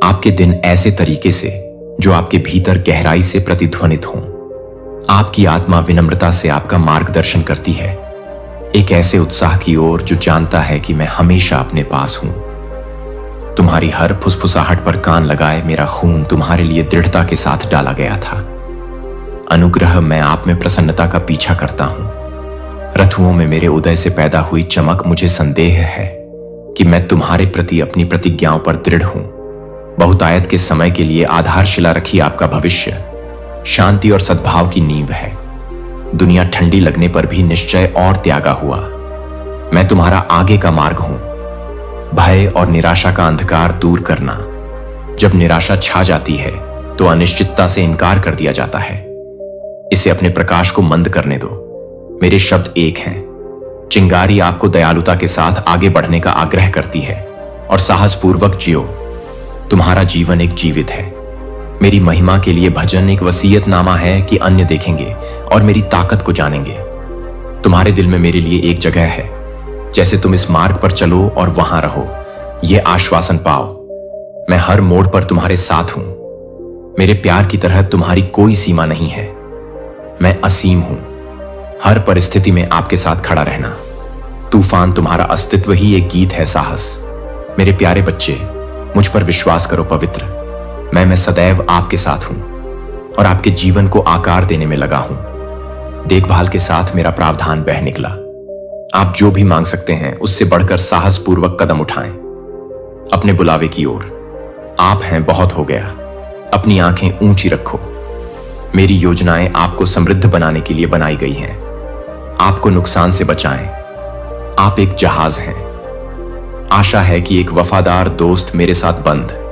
आपके दिन ऐसे तरीके से जो आपके भीतर गहराई से प्रतिध्वनित हों। आपकी आत्मा विनम्रता से आपका मार्गदर्शन करती है, एक ऐसे उत्साह की ओर जो जानता है कि मैं हमेशा अपने पास हूं। तुम्हारी हर फुसफुसाहट पर कान लगाए मेरा खून तुम्हारे लिए दृढ़ता के साथ डाला गया था। अनुग्रह मैं आप में प्रसन्नता का पीछा करता हूं। रथुओं में मेरे उदय से पैदा हुई चमक मुझे संदेह है कि मैं तुम्हारे प्रति अपनी प्रतिज्ञाओं पर दृढ़ हूं। बहुतायत के समय के लिए आधारशिला रखी आपका भविष्य शांति और सद्भाव की नींव है। दुनिया ठंडी लगने पर भी निश्चय और त्यागा हुआ। मैं तुम्हारा आगे का मार्ग हूं। भय और निराशा का अंधकार दूर करना। जब निराशा छा जाती है तो अनिश्चितता से इनकार कर दिया जाता है। इसे अपने प्रकाश को मंद करने दो। मेरे शब्द एक हैं। चिंगारी आपको दयालुता के साथ आगे बढ़ने का आग्रह करती है और साहसपूर्वक जियो। तुम्हारा जीवन एक जीवित है। मेरी महिमा के लिए भजन एक वसीयतनामा है कि अन्य देखेंगे और मेरी ताकत को जानेंगे। तुम्हारे दिल में मेरे लिए एक जगह है। जैसे तुम इस मार्ग पर चलो और वहां रहो, यह आश्वासन पाओ। मैं हर मोड़ पर तुम्हारे साथ हूं। मेरे प्यार की तरह तुम्हारी कोई सीमा नहीं है। मैं असीम हूं। हर परिस्थिति में आपके साथ खड़ा रहना। तूफान तुम्हारा अस्तित्व ही एक गीत है साहस। मेरे प्यारे बच्चे, मुझ पर विश्वास करो पवित्र। मैं सदैव आपके साथ हूं और आपके जीवन को आकार देने में लगा हूं। देखभाल के साथ मेरा प्रावधान बह निकला। आप जो भी मांग सकते हैं उससे बढ़कर साहसपूर्वक कदम उठाएं अपने बुलावे की ओर। आप हैं, बहुत हो गया। अपनी आंखें ऊंची रखो। मेरी योजनाएं आपको समृद्ध बनाने के लिए बनाई गई हैं। आपको नुकसान से बचाएं। आप एक जहाज हैं। आशा है कि एक वफादार दोस्त मेरे साथ बंद